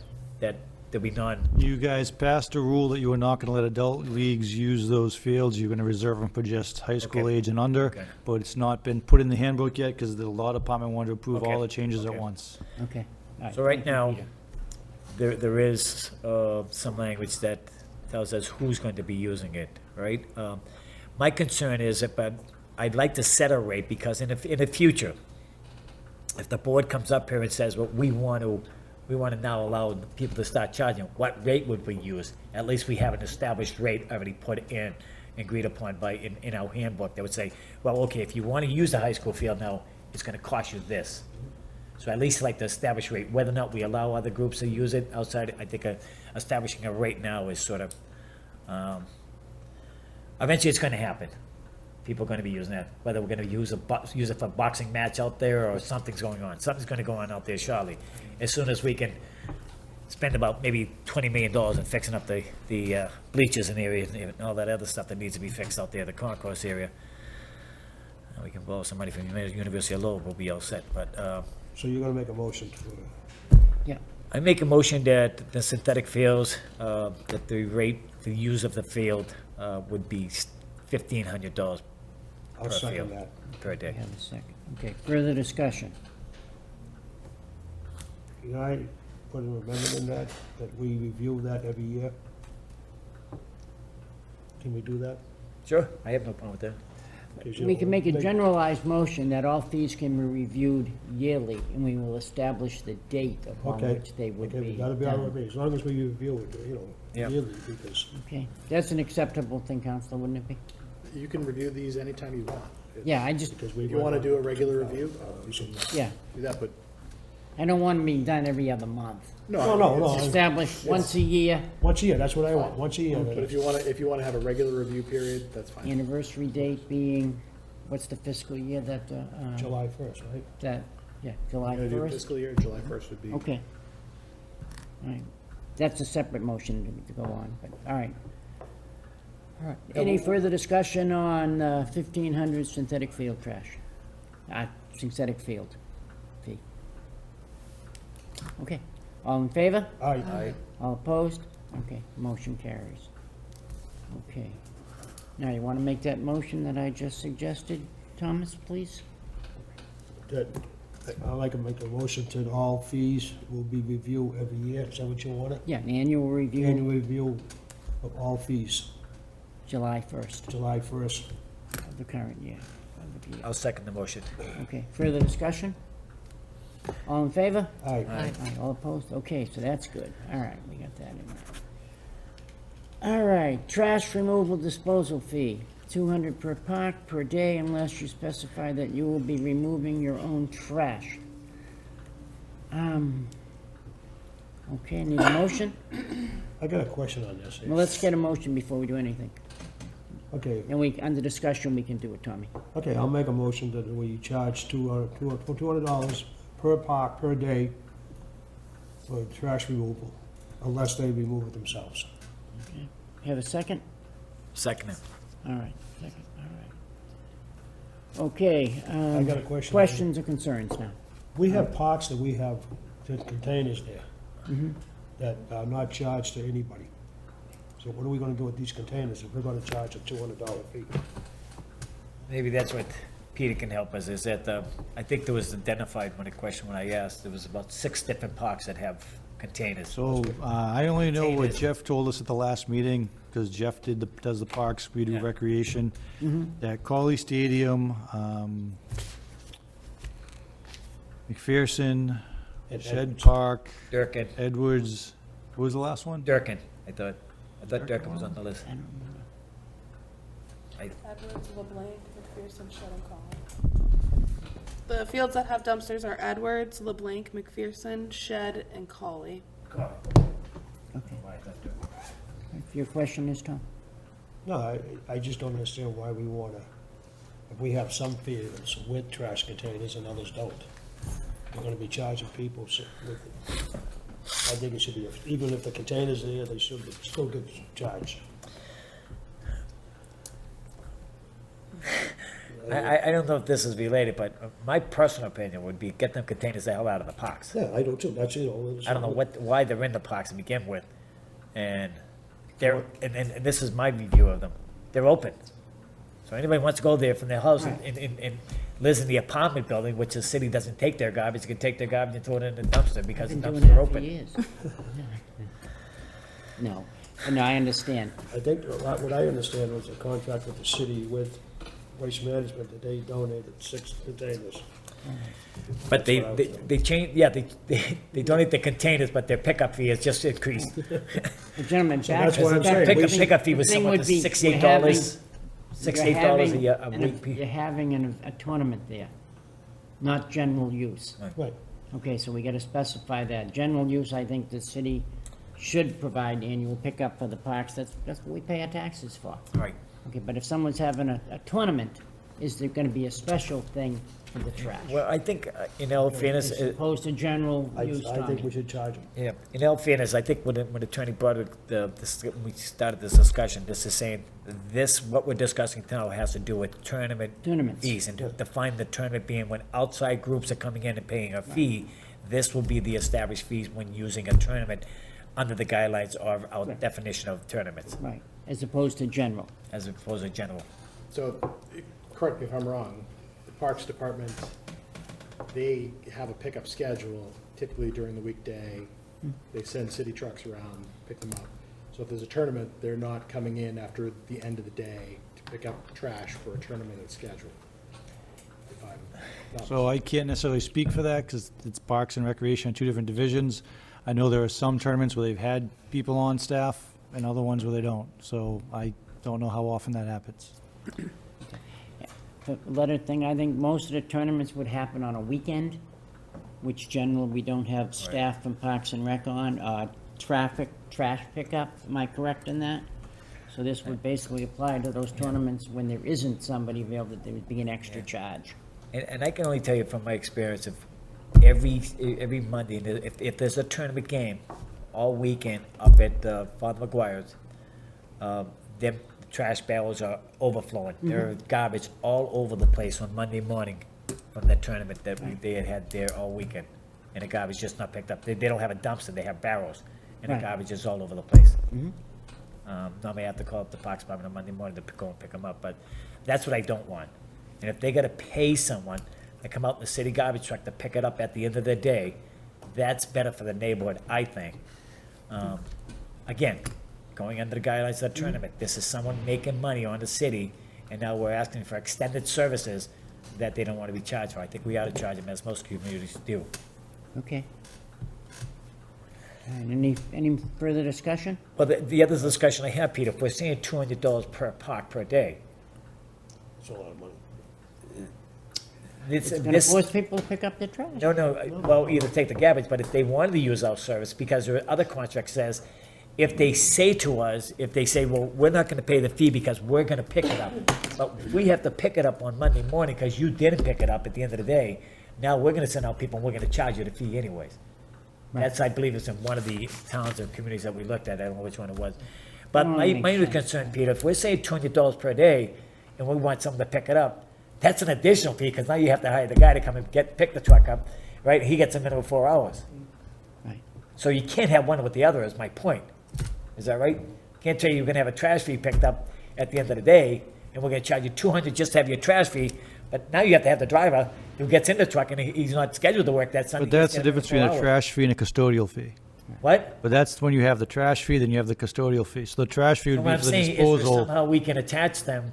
did we not? You guys passed a rule that you were not gonna let adult leagues use those fields. You're gonna reserve them for just high school Okay. age and under. Okay. But it's not been put in the handbook yet, because the law department wanted to approve all Okay. the changes at Okay. once. okay. All So right thank you, now, Peter. there is some language that tells us who's going to be using it, right? My concern is that, but I'd like to set a rate, because in the future, if the board comes up here and says, well, we want to now allow people to start charging, what rate would we use? At least we have an established rate already put in, agreed upon in our handbook, that would say, well, okay, if you want to use the high school field now, it's going to cost you this. So at least like the established rate, whether or not we allow other groups to use it outside, I think establishing a rate now is sort of, eventually it's gonna happen. People are gonna be using that, whether we're gonna use it for a boxing match out there, or something's going on. Something's gonna go on out there shortly. As soon as we can spend about maybe $20 million in fixing up the bleachers and areas and all that other stuff that needs to be fixed out there, the concourse area. We can borrow some money from the University of Lowell, we'll be all set, but, So you're gonna make a motion to, Yeah, I make a motion that the synthetic fields, that the rate for use of the field would be $1,500 I'll per second field, that. per day. have a second. Okay, further discussion. Can I put an amendment in that we review that every year? Can we do that? Sure. I have no problem with that. 'Cause, you We know, can make a generalized motion that all fees can be reviewed yearly, and we will establish the date upon Okay. which they would Okay, be we gotta be all right done. with me, as long as we review it, you know, Yeah. yearly, because Okay, that's an acceptable thing, Counselor, wouldn't it be? You can review these anytime you want. Yeah, I just, because we. If you want to do a regular review, We should. yeah, do that, but. I don't want them being done every other month. No. Established once a year, Once a year, that's what I want, once a year. But if you want to have a regular review period, that's fine. anniversary date being, what's the fiscal year that, July 1st, right? that, yeah, July You're gonna do 1st? fiscal year, July 1st would be. Okay. All right, that's a separate motion to go on, but, all right. All right, any further discussion on 1,500 synthetic field trash? Synthetic field fee? Okay, all in favor? Aye. All opposed? Okay, motion carries. Okay. Now, you want to make that motion that I just suggested, Thomas, please? That, I'd like to make a motion to all fees will be reviewed every year, is that what you want it? Yeah, an annual review, Annual review of all fees, July 1st July 1st. of the current year. of the year. I'll second the motion. Okay, further discussion? All in favor? Aye. Aye. All opposed? Okay, so that's good. All right, we got that in there. All right, trash removal disposal fee, 200 per park per day unless you specify that you will be removing your own trash. Okay, need a motion? I got a question on this. Well, let's get a motion before we do anything. Okay, And we, under discussion, we can do it, Tommy. okay, I'll make a motion that we charge $200 per park per day for trash removal, unless they remove it themselves. Have a second? Second it. All right, second, all right. Okay. I got a question. Questions or concerns now? We have parks that we have containers there that are not charged to anybody. So what are we gonna do with these containers if we're gonna charge a $200 fee? Maybe that's what Peter can help us, is that, I think there was identified when I asked, there was about 6 different parks that have containers. So, I only know what Containers. Jeff told us at the last meeting, because Jeff does the parks, we do Yeah. recreation. That Cauley Stadium, McPherson, And Shed Edwards. Park, Durkin, Edwards, what was the last one? Durkin, I thought. I thought Durkin was on the list. I don't know. Edwards, LeBlanc, McPherson, Shed, and Colley. The fields that have dumpsters are Edwards, LeBlanc, McPherson, Shed, and Colley. Okay. If your question is, Tom? No, I just don't understand why we wanna, if we have some fields with trash containers and others don't. We're gonna be charging people with, I think it should be, even if the container's there, they should still get charged. I don't know if this is related, but my personal opinion would be get them containers the hell out of the parks. Yeah, I do too, that's, I don't know why they're in the parks to begin with, and and this is my review of them. They're open, so anybody wants to go there from their house and lives in the apartment building, which the city doesn't take their garbage, can take their garbage and throw it in the dumpster because the Been doing dumpsters are that for open. years. No, no, I understand. I think what I understand was a contract with the city with Waste Management that they donated 6 containers. But That's what I was they change, yeah, they donate the containers, but their pickup fee has just increased. The gentleman So back. that's what I'm saying. Pickup fee was The thing somewhat would be, $68, you're $68 a year, a having- week. You're having a tournament there, not general use. Right, Okay, so we gotta specify that. General use, I think the city should provide annual pickup for the parks. That's what we pay our taxes for. Right. Okay, but if someone's having a tournament, is there gonna be a special thing for the trash? Well, I think, in all fairness, As opposed to general use, I think we Tommy? should charge them. yeah, in all fairness, I think when the attorney brought it, when we started this discussion, this is saying, what we're discussing now has to do with Tournaments. fees, and to define the tournament being when outside groups are coming in and paying a fee, this will be the established fees when using a tournament under the guidelines of our Right. definition of tournaments, Right, as opposed to general. as opposed to general. So, correct me if I'm wrong, the Parks Department, they have a pickup schedule typically during the weekday. They send city trucks around, pick them up. So if there's a tournament, they're not coming in after the end of the day to pick up trash for a tournament that's scheduled. If I'm not So I can't necessarily speak for that, because it's Parks and Recreation, 2 different divisions. I know there are some tournaments where they've had people on staff, and other ones where they don't, so I don't know how often that happens. The letter thing, I think most of the tournaments would happen on a weekend, which generally we don't have staff from Parks and Rec on, trash pickup, am I correct in that? So this would basically apply to those tournaments when there isn't somebody available, that there would be an extra charge. And I can only tell you from my experience of every Monday, if there's a tournament game all weekend up at Father McGuire's, their trash barrels are overflowing. There are garbage all over the place on Monday morning from that tournament that they had there all weekend. And the garbage just not picked up. They don't have a dumpster, they have barrels, and the Right. garbage is all over the place. Normally I have to call up the Parks Department on Monday morning to go and pick them up, but that's what I don't want. And if they gotta pay someone to come out in the city garbage truck to pick it up at the end of the day, that's better for the neighborhood, I think. Again, going under the guidelines of the tournament, this is someone making money on the city, and now we're asking for extended services that they don't wanna be charged for. I think we ought to charge them, as most communities do. Okay. All right, any further discussion? Well, the other discussion I have, Peter, if we're saying $200 per park per day, It's a lot of money. this, It's gonna this, force people to pick up their trash. no, well, either take the garbage, but if they wanted to use our service, because there are other contract says, if they say to us, well, we're not gonna pay the fee because we're gonna pick it up, but we have to pick it up on Monday morning because you didn't pick it up at the end of the day, now we're gonna send out people and we're gonna charge you the fee anyways. That's, I believe, is in one of the towns or communities that we looked at, I don't know which one it was. But Well, my it makes only sense. concern, Peter, if we're saying $200 per day and we want someone to pick it up, that's an additional fee, because now you have to hire the guy to come and pick the truck up, right? He gets a minimum of 4 hours. Right. So you can't have one with the other, is my point. Is that right? Can't tell you you're gonna have a trash fee picked up at the end of the day, and we're gonna charge you $200 just to have your trash fee, but now you have to have the driver who gets in the truck and he's not scheduled to work that Sunday. But that's He's the got difference between a 4 hours. trash fee and a custodial fee. What? But that's when you have the trash fee, then you have the custodial fee. So the trash fee would And what be I'm for the saying is that disposal. somehow we can attach them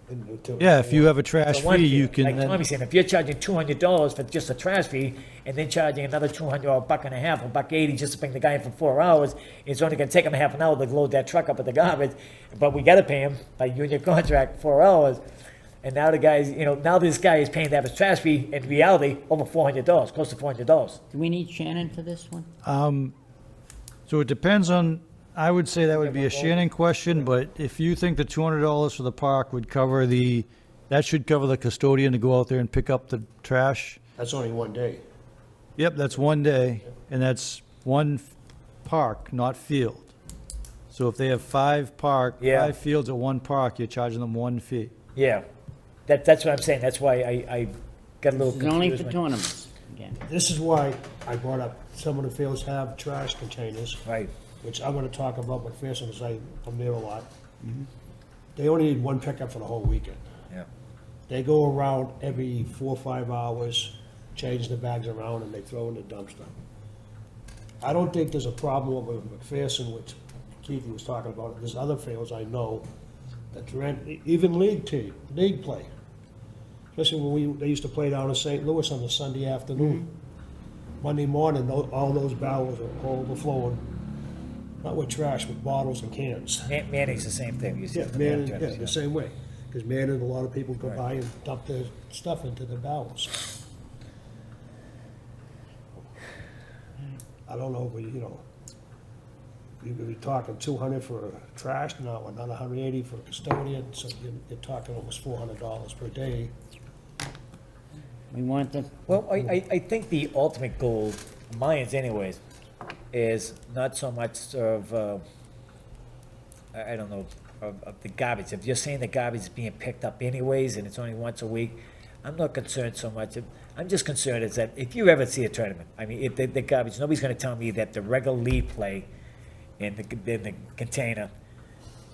Yeah, if you have a trash For one fee, you field. can Like then, Tommy's saying, if you're charging $200 for just a trash fee, and then charging another $200, or $1.50, or $1.80 just to bring the guy in for 4 hours, it's only gonna take him a half an hour to load that truck up with the garbage, but we gotta pay him by union contract 4 hours. And now the guy's, now this guy is paying to have his trash fee, in reality, over $400, close to $400. Do we need Shannon for this one? so it depends on, I would say that would be a Shannon question, but if you think the $200 for the park would cover that should cover the custodian to go out there and pick up the trash. That's only one day. Yep, that's one day, and that's one park, not field. So if they have five Yeah. fields at one park, you're charging them one fee. Yeah, that's what I'm saying, that's why I got a little It's only confused. for tournaments, again. This is why I brought up, some of the fields have trash containers, Right, which I'm gonna talk about McPherson, because I'm there a lot. They only need one pickup for the whole weekend. yeah. They go around every 4 or 5 hours, change the bags around, and they throw in the dumpster. I don't think there's a problem with McPherson, which Keith was talking about. There's other fields I know that rent, even league play. Especially when they used to play down in St. Louis on a Sunday afternoon. Monday morning, all those barrels are overflowing, not with trash, with bottles and cans. Manning's the same thing. You see Yeah, it in the Manning, map, yeah, Travis, the same way, because Manning, a lot of people go by and dump their stuff into the barrels. I don't know, but you're talking 200 for trash now, another 180 for custodian, so you're talking almost $400 per day. We want the, Well, I think the ultimate goal, mine's anyways, is not so much of, I don't know, of the garbage. If you're saying the garbage is being picked up anyways, and it's only once a week, I'm not concerned so much. I'm just concerned is that if you ever see a tournament, I mean, the garbage, nobody's gonna tell me that the regular league play in the container,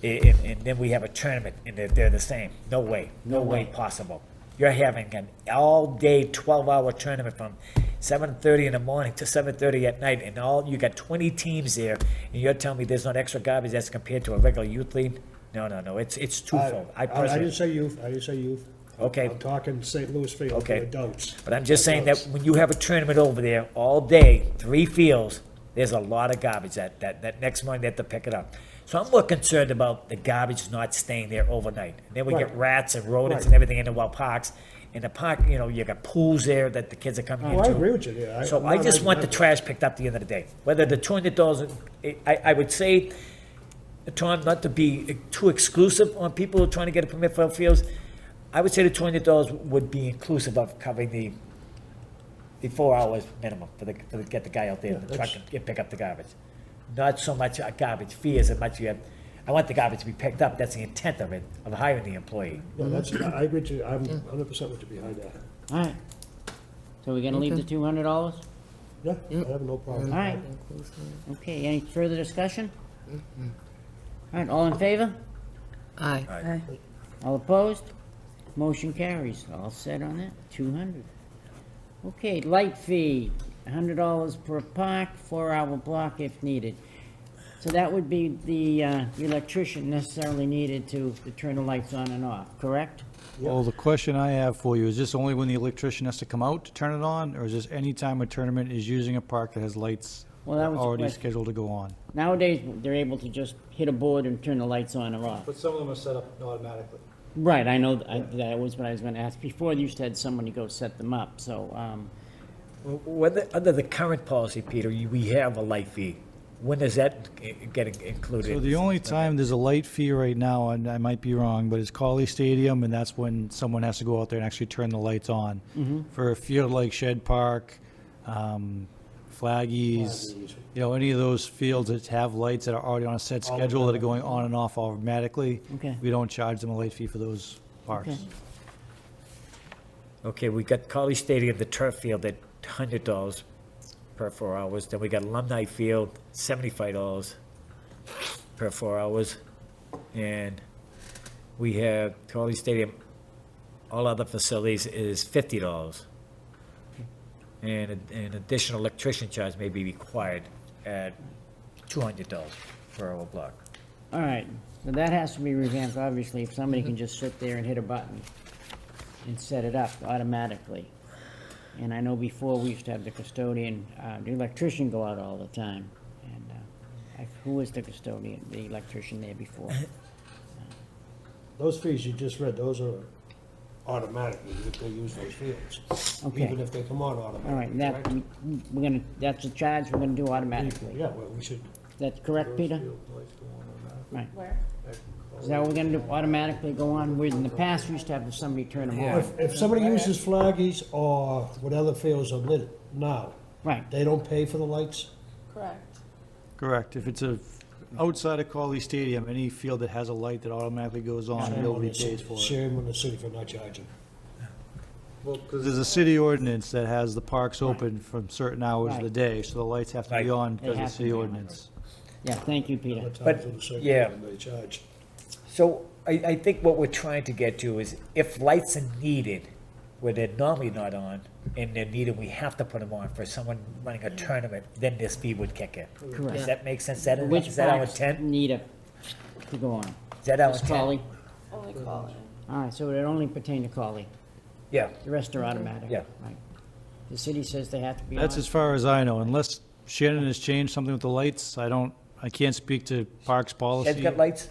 and then we have a tournament, and they're the same. No way, no way possible. You're having an all-day, 12-hour tournament from 7:30 in the morning to 7:30 at night, and you got 20 teams there, and you're telling me there's not extra garbage that's compared to a regular youth league? No, it's twofold. I I personally, didn't say youth. okay, I'm talking St. Louis field for Okay. adults. but I'm just saying that when you have a tournament over there all day, 3 fields, there's a lot of garbage that next morning they have to pick it up. So I'm more concerned about the garbage not staying there overnight. And then we get Right. rats and rodents Right. and everything in the wild parks. In the park, you got pools there that the kids are coming Oh, into. I agree with you there. So I'm I not just want the arguing that. trash picked up at the end of the day. Whether the $200, I would say, Tom, not to be too exclusive on people who are trying to get a permit for fields, I would say the $200 would be inclusive of covering the 4 hours minimum for the get the guy out there in the truck and pick up the garbage. Not so much a garbage fee as much I want the garbage to be picked up. That's the intent of it, of hiring the employee. Yeah, I agree with you, I'm 100% with you behind that. all right. So we're gonna leave the $200? Yeah, I have no problem. All right. Okay, any further discussion? All right, all in favor? Aye. Aye. All opposed? Motion carries. All set on that, 200. Okay, light fee, $100 per park, 4-hour block if needed. So that would be the electrician necessarily needed to turn the lights on and off, correct? Well, the question I have for you, is this only when the electrician has to come out to turn it on, or is this any time a tournament is using a park that has lights Well, that was the already question. scheduled to go on? Nowadays, they're able to just hit a board and turn the lights on or off. But some of them are set up automatically. Right, I know, that was what I was gonna ask. Before, you used to have somebody go set them up, so, Under the current policy, Peter, we have a light fee. When does that get included? So the only time there's a light fee right now, and I might be wrong, but it's Cauley Stadium, and that's when someone has to go out there and actually turn the lights on. For a field like Shed Park, Flaggies, any of those fields that have lights that are already on a set schedule that are going on and off automatically, Okay. we don't charge them a late fee for those parks. Okay. Okay, we got College Stadium, the turf field at $100 per 4 hours. Then we got Alumni Field, $75 per 4 hours. And we have College Stadium, all other facilities is $50. And an additional electrician charge may be required at $200 per hour block. all right. So that has to be revamped, obviously, if somebody can just sit there and hit a button and set it up automatically. And I know before, we used to have the custodian, the electrician go out all the time. And who was the custodian, the electrician there before? Those fees you just read, those are automatic, if they use those fields. Okay. Even if they come on All right, automatically, that, correct? we're gonna, that's a charge we're gonna do automatically. Yeah, well, we should. That's correct, Peter? Right. Where? Is that what we're gonna do, automatically go on? Where in the past, we used to have somebody turn them on. If somebody uses flaggies or whatever fields are lit now, Right, they don't pay for the lights? Correct. Correct. If it's outside of Cawley Stadium, any field that has a light that automatically goes on, nobody pays for it. Shame on the city for not charging. There's a city ordinance that has the parks open from certain hours of the day, so the lights have to be Right. on They because of have the to city be on. ordinance. yeah, thank you, Peter. Other But, times in the same yeah. building, they charge. So I think what we're trying to get to is if lights are needed, where they're normally not on, and they're needed, we have to put them on for someone running a tournament, then this fee would kick in. Correct. Does that make sense? Is that Which is that our parks intent? need to go on? Is that our Just intent? Cawley? Only call in. All right, so it only pertain to Cawley. Yeah, The rest are automatic. Yeah. Right. The city says they have to be on. That's as far as I know, unless Shannon has changed something with the lights, I can't speak to Parks Ed's policy. got lights?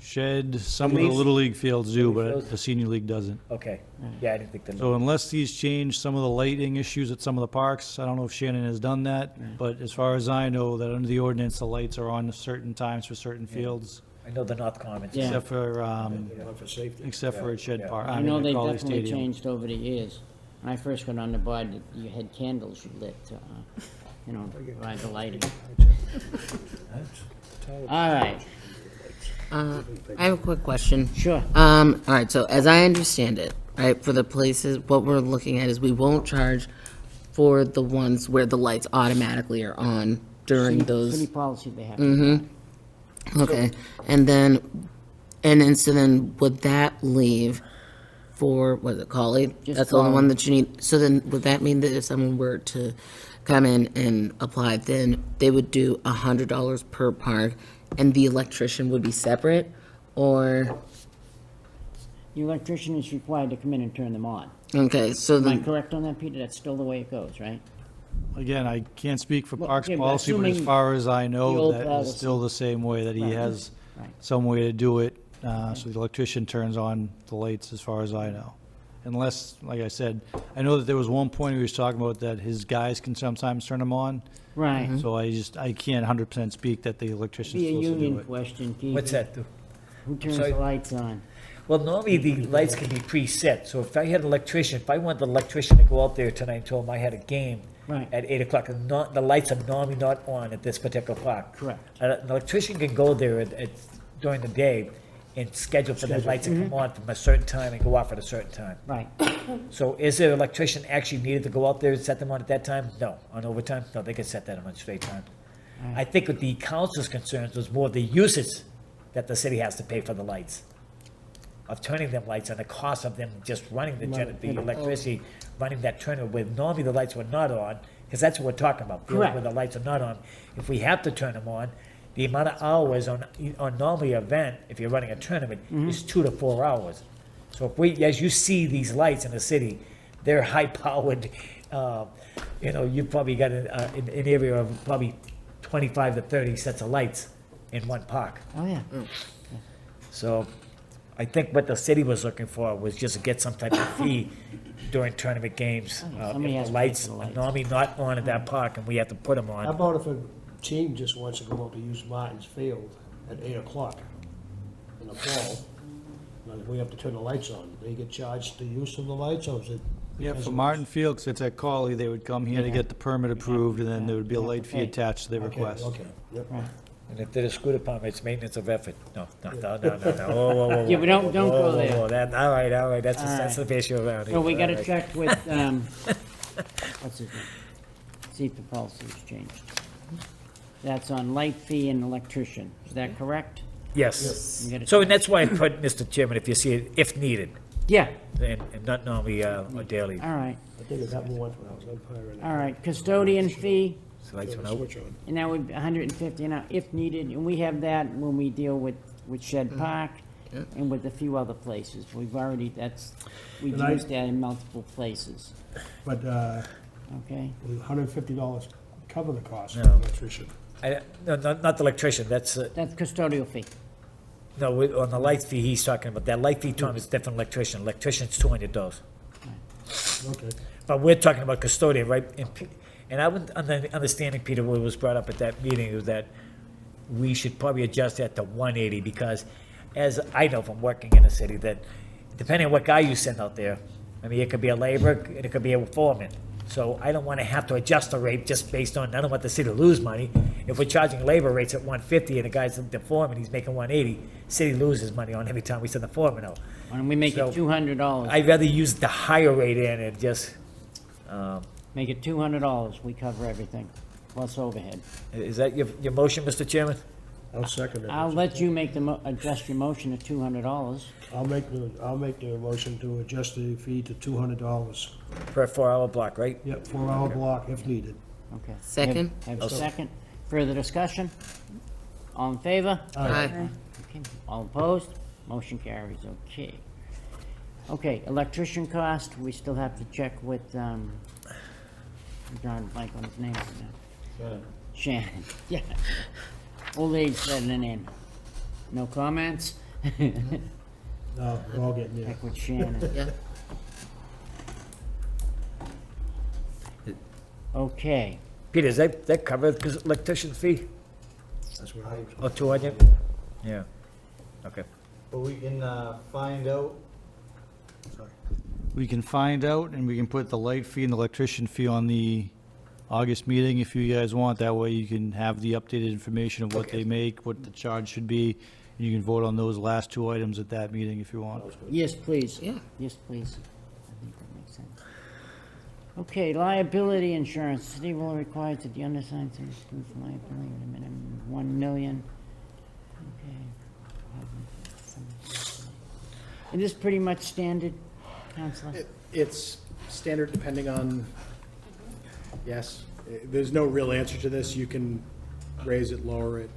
Shed, some of the Leagues? Little League fields do, Little but fields? the Senior League doesn't. Okay, yeah, I didn't think So the, unless he's changed some of the lighting issues at some of the parks, I don't know if Shannon has done that, but as far as I know, that under the ordinance, the lights are on certain times for certain fields, I know the North Commons. Yeah. except for, They're on for safety. at Shed Yeah. Park, I know they've Cawley definitely Stadium. changed over the years. When I first got on the board, you had candles you lit, by the lighting. All right, I have a quick question. sure. All right, so as I understand it, right, for the places, what we're looking at is we won't charge for the ones where the lights automatically are on during City those, policy, they have to. okay. And then, so then would that leave for, was it Cawley? Just That's the only Cawley. one that you need, so then would that mean that if someone were to come in and apply, then they would do $100 per park and the electrician would be separate? Or, The electrician is required to come in and turn them on. okay, so Am I then, correct on that, Peter? That's still the way it goes, right? Again, I can't speak for Well, Parks yeah, but policy, but as assuming far as I the know, old that is policy. still the same way, that he Right. has Right. some way to do it, so the electrician turns on the lights, as far as I know. Unless, like I said, I know that there was one point he was talking about that his guys can sometimes turn them on, Right. so I can't 100% speak that the electrician's Be a supposed to do union it. question, Keith. what's that do? Who turns Sorry. the lights on? Well, normally the lights can be preset, so if I had an electrician, if I want the electrician to go out there tonight and told him I had a game Right. at 8 o'clock, and not, the lights are normally not on at this particular park. Correct. An electrician can go there during the day and schedule for the lights to come on from a certain time and go off at a certain time. Right. So is there an electrician actually needed to go out there and set them on at that time? No. On overtime? No, they can set that on straight time. I think what the council's concerns was more the uses that the city has to pay for the lights, of turning them lights and the cost of them just running the electricity, running that tournament where normally the lights were not on, because that's what we're talking about. fields Correct. Where the lights are not on. If we have to turn them on, the amount of hours on normally an event, if you're running a tournament, is 2 to 4 hours. So if we, as you see these lights in the city, they're high-powered, you've probably got an area of probably 25 to 30 sets of lights in one park. Oh, yeah. So I think what the city was looking for was just to get some type of fee during tournament games. yeah, somebody has If to the pay lights for the are lights. normally not on at that park and we have to put them How on. about if a team just wants to go out to use Martin's Field at 8 o'clock in the fall? And we have to turn the lights on. They get charged the use of the lights, or is it? Yeah, because for of- Martin Field, 'cause it's at Cawley, they would come here to get the permit approved, and then there would be a late fee Okay. attached to their Okay, request. okay, yep. And if they're a scooter department, it's maintenance of effort. No. Whoa, whoa, whoa, Yeah, but don't whoa, go whoa, there. whoa, all right, that's All the issue around here. So we gotta All right. check with, what's his name? See if the policy has changed. That's on light fee and electrician. Is that correct? Yes. We gotta So, and that's why I put, Mr. Chairman, if you see it, if needed, Yeah, and not normally, or daily. all right, I think it happened once when I was umpiring. all right. Custodian fee, So lights went out. Switch on. and that would be $150 an hour if needed, and we have that when we deal with with Shed Park and with a few other places. We've we've And I- used that in multiple places, But, okay? $150 cover the cost of No. the electrician. No, not the electrician, that's, That's custodial fee. no, on the light fee he's talking about, that light fee, Tom, is different electrician. Electrician's $200. Okay. But we're talking about custodian, right? And I would, understanding, Peter, what was brought up at that meeting was that we should probably adjust that to 180, because as I know from working in the city, that depending on what guy you send out there, I mean, it could be a laborer, and it could be a foreman. So I don't want to have to adjust the rate just based on, I don't want the city to lose money. If we're charging labor rates at 150 and the guy's the foreman, he's making 180, city loses money on every time we send the foreman out. Why don't we make it So- $200? I'd rather use the higher rate in and just, Make it $200, we cover everything, plus overhead. is that your motion, Mr. Chairman? I'll second it. I'll let you make adjust your motion to $200. I'll make the motion to adjust the fee to $200. For a 4-hour block, right? Yep, 4-hour block if needed. Okay. Second. Have a second. Further discussion? All in favor? Aye. Okay. All opposed? Motion carries, okay. Okay, electrician cost, we still have to check with, I'm drawing a blank on his name now. Shannon, yeah. Old age setting in. No comments? No, we're all getting there. Check with Shannon. Yeah. Okay, Peter, does that cover the electrician's fee? That's what I was. Oh, 200? Yeah, okay. But we can find out, We can find out, and we can put the light fee and the electrician fee on the August meeting if you guys want. That way you can have the updated information of what they make, what the charge should be, and you can vote on those last two items at that meeting if you want. yes, please. Yeah. Yes, please. I think that makes sense. Okay, liability insurance, city will require to the undersigned to exclude from liability at a minimum of $1 million. Okay. Is this pretty much standard, Counselor? It's standard depending on, yes, there's no real answer to this. You can raise it, lower it,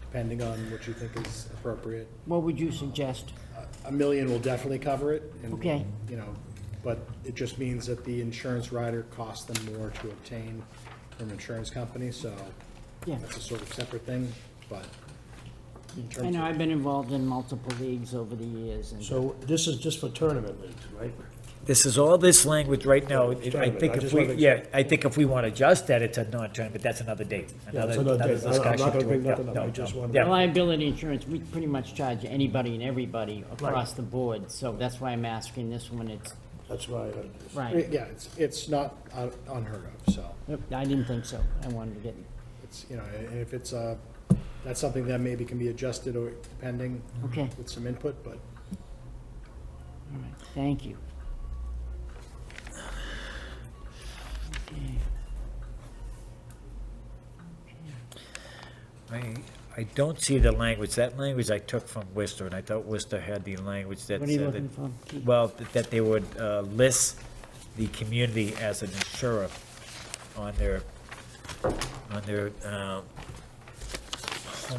depending on what you think is appropriate. What would you suggest? $1 million will definitely cover it. And, Okay. you know, but it just means that the insurance rider costs them more to obtain from insurance companies, so Yeah. that's a sort of separate thing, but in I terms know, of, I've been involved in multiple leagues over the years, and So this is just for tournament leagues, right? This is all this language right now. I Tournament, think I if just we, wanna make yeah, sure. I think if we want to adjust that, it's a non-tournament, that's another date. Yeah, it's another date. I'm discussion not gonna to bring it. nothing up. No, I just no. wanted- Yeah. liability insurance, we pretty much charge anybody and everybody across the board, so that's why I'm asking this one, it's, That's right. right. yeah, it's not unheard of, so. Yep, I didn't think so, I wanted to get, It's, you know, and if it's, that's something that maybe can be adjusted or depending okay, with some input, but all right, thank you. Okay. I don't see the language. That language I took from Worcester, and I thought Worcester had the language that What are you said looking that, for? Keith? well, that they would list the community as an insurer on their home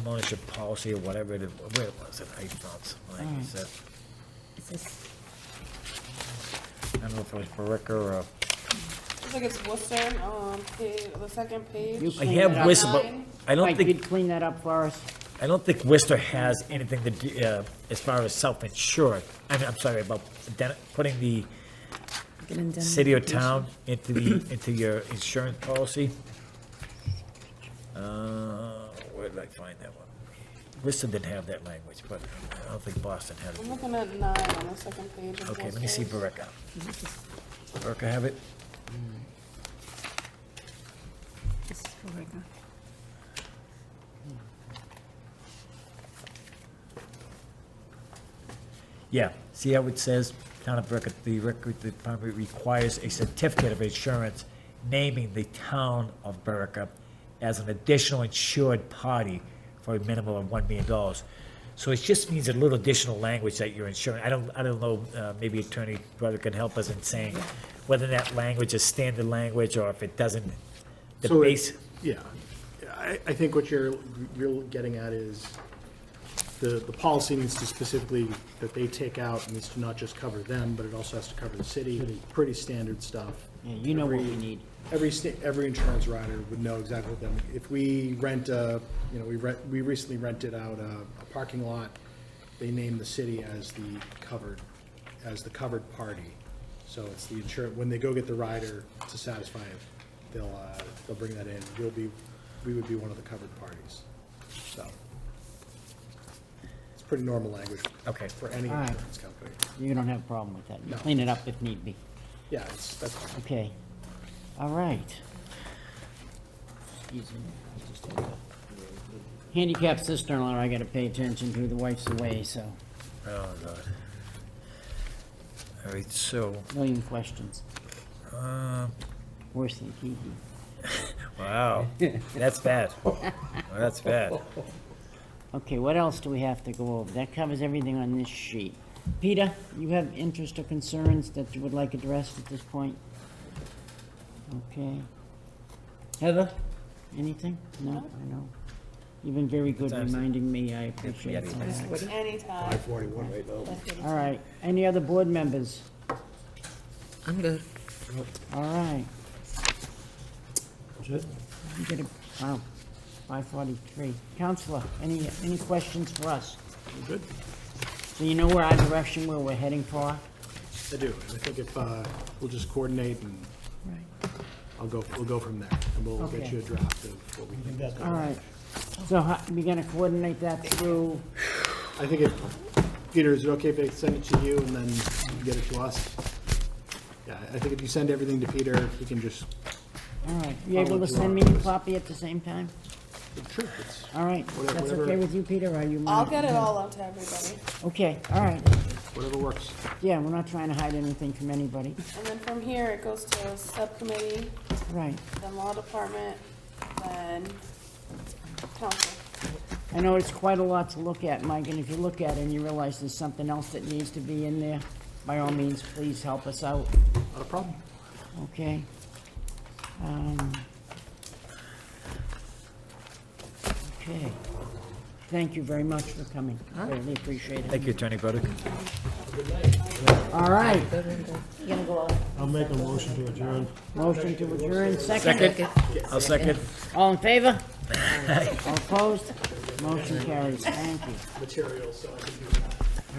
ownership policy or whatever it is. Where was it? I found some language that, Is this, I don't know if it was Barica or, Looks like it's Worcester, the second page. You I clean have that up. Worcester, but I don't Mike, think. you'd clean that up for us? I don't think Worcester has anything to do, as far as self-insured. I'm sorry, about putting the get indemnification? city or town into your insurance policy. Where did I find that one? Worcester didn't have that language, but I don't think Boston had I'm it. looking at 9 on the second page. of Okay, let me see Worcester's. Barica. Barica have it? This is for Rica. Yeah, see how it says, Town of Barica, the record department requires a certificate of insurance naming the town of Barica as an additional insured party for a minimum of $1 million. So it just means a little additional language that you're insuring. I don't know, maybe Attorney Brother can help us in saying whether that language is standard language or if it doesn't, the So it- base. yeah. I think what you're getting at is the policy needs to specifically, that they take out, needs to not just cover them, but it also has to cover the city. Pretty standard stuff. Yeah, you know what we need. Every insurance rider would know exactly what them, if we rent we recently rented out a parking lot, they named the city as the covered party. So it's the when they go get the rider to satisfy it, they'll bring that in. We would be one of the covered parties. So it's pretty normal language. Okay. For any All right. insurance company. You don't have a problem with that. You No. clean it up if need be. Yeah, that's fine. Okay. All right. Excuse me. I just had a handicap sister-in-law I gotta pay attention to. The wife's away, so Oh, God. All right, so, million questions. uh, Worse than Kiki. wow, that's bad. Well, that's bad. Okay, what else do we have to go over? That covers everything on this sheet. Peter, you have interest or concerns that you would like addressed at this point? Okay. Heather, anything? No, I know. You've been very good Sometimes- reminding me. I appreciate that. Anytime. 541 right now. All right. Any other board members? I'm good. All right. That's it? You get a, wow, 5:43. Counselor, any questions for us? Good. So you know where our direction, where we're heading for? I do. And I think if we'll just coordinate and Right. we'll go from there. And we'll get Okay. you a draft of what we think. That's All right. So we're gonna coordinate that through, I think Peter, is it okay if I send it to you and then you get it to us? Yeah, I think if you send everything to Peter, he can just, all right. You able to send me a copy at the same time? sure, it's All right. That's Whatever- okay with you, Peter, or you? I'll want- get it all out to everybody. Okay, all right. whatever works. Yeah, we're not trying to hide anything from anybody. And then from here, it goes to subcommittee, Right. then law department, then council. I know it's quite a lot to look at, Mike, and if you look at it and you realize there's something else that needs to be in there, by all means, please help us out, Not a problem. okay? Okay. Thank you very much for coming. Really appreciate it. Thank you, Attorney Burdick. All right. You gonna go out? I'll make a motion to adjourn. Motion to adjourn, second. Second. I'll second. All in favor? All opposed? Motion carries. Thank you. Materials, so I can do that.